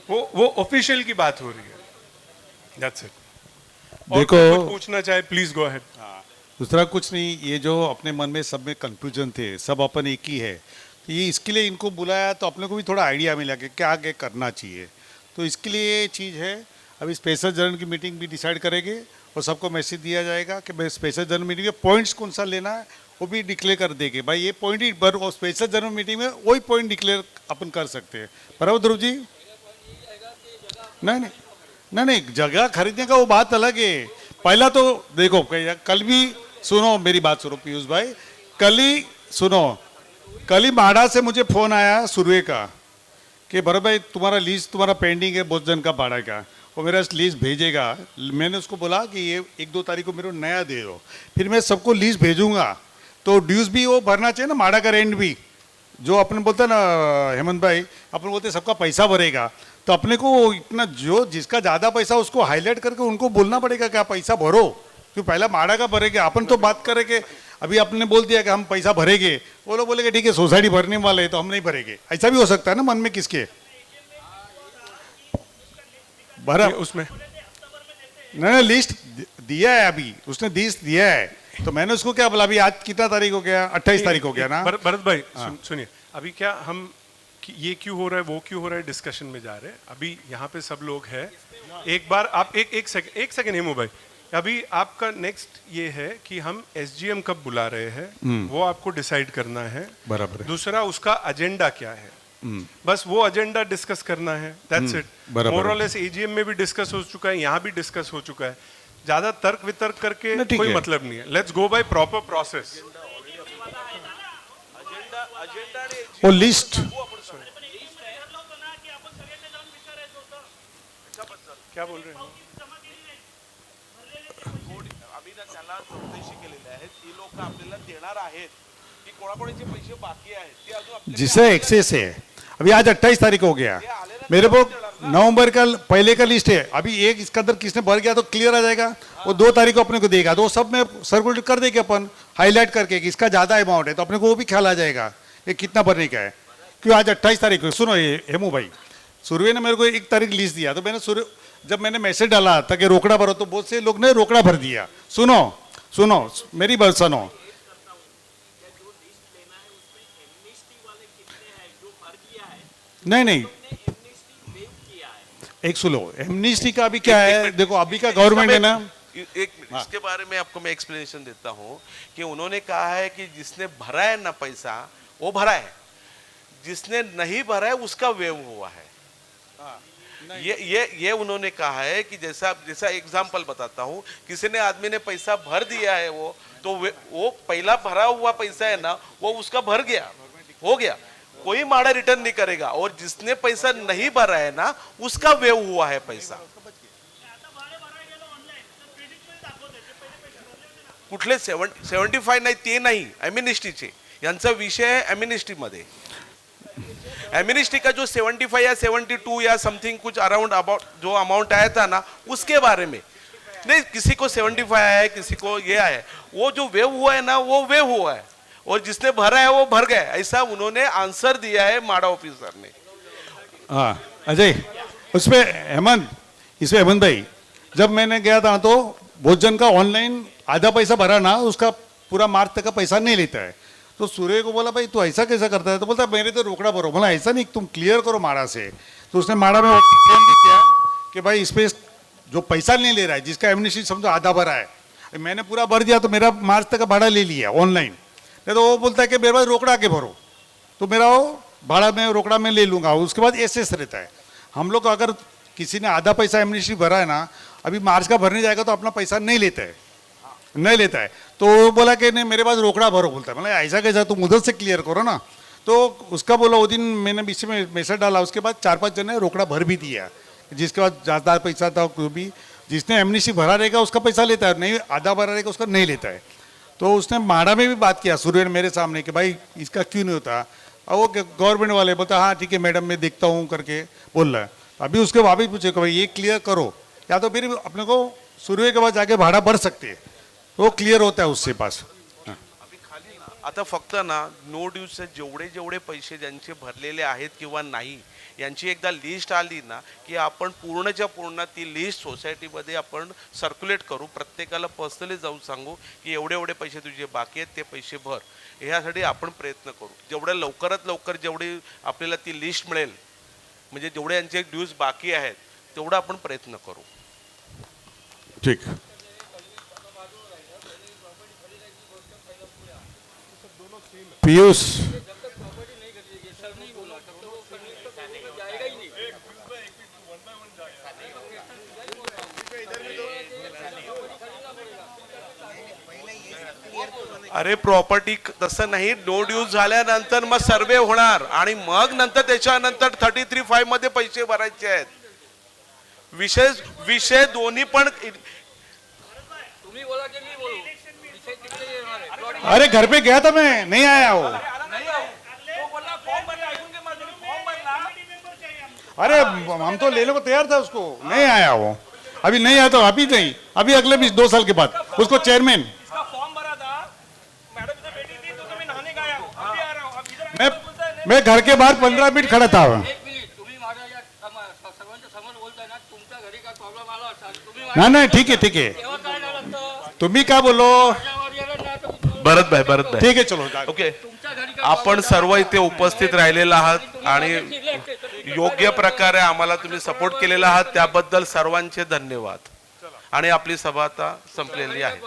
वो ऑफिशियल की बात हो रही है। That's it. देखो कुछ पूछना चाहे प्लीज गो अहेड। दूसरा कुछ नहीं, ये जो अपने मन में सब में कंफ्यूजन थे, सब अपन एक ही है, तो ये इसके लिए इनको बुलाया तो अपने को भी थोड़ा आइडिया मिला कि क्या आगे करना चाहिए। तो इसके लिए ये चीज़ है, अभी स्पेशल जनरल की मीटिंग भी डिसाइड करेंगे और सबको मैसेज दिया जाएगा कि भाई स्पेशल जनरल मीटिंग में पॉइंट्स कौन सा लेना है वो भी डिक्लेयर कर देंगे। भाई ये पॉइंट ही पर, और स्पेशल जनरल मीटिंग में वही पॉइंट डिक्लेयर अपन कर सकते हैं। बराबर ध्रुव जी? नहीं, जगह खरीदने का वो बात अलग है। पहला तो देखो, कल भी सुनो मेरी बात, सुनो पीयूष भाई, कल ही माड़ा से मुझे फोन आया सुरवे का कि भरत भाई तुम्हारा लीज तुम्हारा पेंडिंग है भोजन का भाड़ा का, वो मेरा लीज भेजेगा। मैंने उसको बोला कि ये 1-2 तारीख को मेरे को नया दे दो, फिर मैं सबको लीज भेजूंगा। तो ड्यूज भी वो भरना चाहिए ना, माड़ा का रेंट भी, जो अपन बोलते हैं ना हेमंत भाई, अपन बोलते हैं सबका पैसा भरेगा, तो अपने को इतना जो जिसका ज़्यादा पैसा उसको हाईलाइट करके उनको बोलना पड़ेगा कि आप पैसा भरो, क्यों पहला माड़ा का भरेंगे। अपन तो बात करेंगे, अभी आपने बोल दिया कि हम पैसा भरेंगे, वो लोग बोलेंगे ठीक है सोसाइटी भरने वाले है तो हम नहीं भरेंगे। ऐसा भी हो सकता है ना मन में किसके भरा उसमें। नहीं, लिस्ट दिया है अभी उसने, लिस्ट दिया है, तो मैंने उसको क्या बोला, अभी आज कितना तारीख हो गया, 28 तारीख हो गया ना। भरत भाई सुनिए, अभी क्या हम ये क्यों हो रहा है वो क्यों हो रहा है डिस्कशन में जा रहे हैं। अभी यहाँ पे सब लोग हैं, एक बार आप एक सेकंड हेमू भाई, अभी आपका नेक्स्ट ये है कि हम एसजीएम कब बुला रहे हैं वो आपको डिसाइड करना है। बराबर है। दूसरा उसका एजेंडा क्या है, बस वो एजेंडा डिस्कस करना है। That's it. मोर और लेस एजीएम में भी डिस्कस हो चुका है, यहाँ भी डिस्कस हो चुका है। ज्यादा तर्क वितर्क करके कोई मतलब नहीं है। Let's go by proper process. वो लिस्ट क्या बोल रहे हैं? अभी ना त्याला चौकशी केलेली आहे, ती लोक आपल्याला देणार आहेत, की कोणाकोणाचे पैसे बाकी आहेत ते अजून आपल्याकडे जिससे एक्सेस है। अभी आज 28 तारीख हो गया, मेरे को नवंबर का पहले का लिस्ट है, अभी एक इसका अंदर किसने भर गया तो क्लियर आ जाएगा, वो 2 तारीख को अपने को देगा, तो वो सब में सर्कुलेट कर देंगे अपन हाईलाइट करके कि इसका ज़्यादा अमाउंट है तो अपने को वो भी ख्याल आ जाएगा ये कितना भरने का है। क्यों आज 28 तारीख को, सुनो ये हेमू भाई, सूर्य ने मेरे को 1 तारीख लिस्ट दिया, तो मैंने सूर्य जब मैंने मैसेज डाला था कि रोकड़ा भरो तो बहुत से लोग ने रोकड़ा भर दिया। सुनो सुनो मेरी बात सुनो, नहीं नहीं एक सुनो, एमनिस्टी का अभी क्या है, देखो अभी का गवर्नमेंट है ना, एक मिनट इसके बारे में आपको मैं एक्सप्लेनेशन देता हूँ कि उन्होंने कहा है कि जिसने भरा है ना पैसा वो भरा है, जिसने नहीं भरा है उसका वेव हुआ है। ये उन्होंने कहा है कि जैसा एग्जांपल बताता हूँ, किसी ने आदमी ने पैसा भर दिया है वो तो वो पहला भरा हुआ पैसा है ना वो उसका भर गया, हो गया, कोई माड़ा रिटर्न नहीं करेगा, और जिसने पैसा नहीं भरा है ना उसका वेव हुआ है पैसा। कुठले 75 नाही ते नाही, एम्निस्टीचे यांचा विषय आहे एम्निस्टीमध्ये। एम्निस्टी का जो 75 या 72 या समथिंग कुछ अराउंड अबाउट जो अमाउंट आया था ना उसके बारे में नहीं, किसी को 75 आया है, किसी को ये आया है, वो जो वेव हुआ है ना वो वेव हुआ है, और जिसने भरा है वो भर गया, ऐसा उन्होंने आंसर दिया है माड़ा ऑफिसर ने। हाँ अजय, उसमें हेमंत, इसमें हेमंत भाई, जब मैंने गया था तो बहुत जन का ऑनलाइन आधा पैसा भरा ना उसका पूरा मार्च तक का पैसा नहीं लेता है, तो सूर्य को बोला भाई तू ऐसा कैसा करता है, तो बोलता मेरे तो रोकड़ा भरो, बोला ऐसा नहीं तुम क्लियर करो माड़ा से, तो उसने माड़ा में फोन भी किया कि भाई इस पे जो पैसा नहीं ले रहा है जिसका एमनिस्टी समझो आधा भरा है, मैंने पूरा भर दिया तो मेरा मार्च तक का भाड़ा ले लिया ऑनलाइन, नहीं तो वो बोलता है कि मेरे पास रोकड़ा के भरो, तो मेरा वो भाड़ा में रोकड़ा में ले लूँगा, उसके बाद एसेस रहता है। हम लोग अगर किसी ने आधा पैसा एमनिस्टी भरा है ना, अभी मार्च का भरने जाएगा तो अपना पैसा नहीं लेता है, नहीं लेता है, तो वो बोला कि नहीं मेरे पास रोकड़ा भरो, बोलता है, मतलब ऐसा कैसा तुम उधर से क्लियर करो ना, तो उसका बोला वो दिन मैंने बीच में मैसेज डाला, उसके बाद 4-5 जन ने रोकड़ा भर भी दिया, जिसके बाद ज़्यादा पैसा था कोई भी, जिसने एमनिस्टी भरा रहेगा उसका पैसा लेता है, नहीं आधा भरा रहेगा उसका नहीं लेता है। तो उसने माड़ा में भी बात किया सूर्य ने मेरे सामने कि भाई इसका क्यों नहीं होता, और वो गवर्नमेंट वाले बोलता हाँ ठीक है मैडम मैं देखता हूँ करके बोल रहा है। अभी उसके वापिस पूछे कि भाई ये क्लियर करो, या तो फिर अपने को सूर्य के पास जाके भाड़ा भर सकते हैं, वो क्लियर होता है उससे पास। आता फक्त ना नो ड्यूजचे जेवढे जेवढे पैसे ज्यांचे भरलेले आहेत किंवा नाही यांची एकदा लिस्ट आली ना की आपण पूर्णच्या पूर्ण ती लिस्ट सोसायटीमध्ये आपण सर्क्युलेट करू, प्रत्येकाला पर्सनली जाऊन सांगू की एवढे एवढे पैसे तुझे बाकी आहेत ते पैसे भर, ह्यासाठी आपण प्रयत्न करू। जेवढ्या लवकरात लवकर जेवढी आपल्याला ती लिस्ट मिळेल, म्हणजे जेवढे यांचे ड्यूज बाकी आहेत तेवढा आपण प्रयत्न करू। ठीक, पीयूष अरे प्रॉपर्टी तसं नाही, नो ड्यूज झाल्यानंतर मग सर्वे होणार आणि मग नंतर त्याच्यानंतर 33(5) मध्ये पैसे भरायचे आहेत। विषय दोन्ही पण अरे घर पे गया था मैं, नहीं आया वो, अरे हम तो लेने को तैयार था उसको, नहीं आया वो, अभी नहीं आया तो अभी नहीं, अभी अगले 2 साल के बाद उसको चेयरमैन, मैं घर के बाहर 15 मिनट खड़ा था। ना नहीं ठीक है तुम्ही काय बोलो भरत भाई ठीक आहे चलो ओके। आपण सर्व इथे उपस्थित राहिलेला आहात आणि योग्य प्रकारे आम्हाला तुम्ही सपोर्ट केलेला आहात त्याबद्दल सर्वांचे धन्यवाद, आणि आपली सभा आता संपलेली आहे।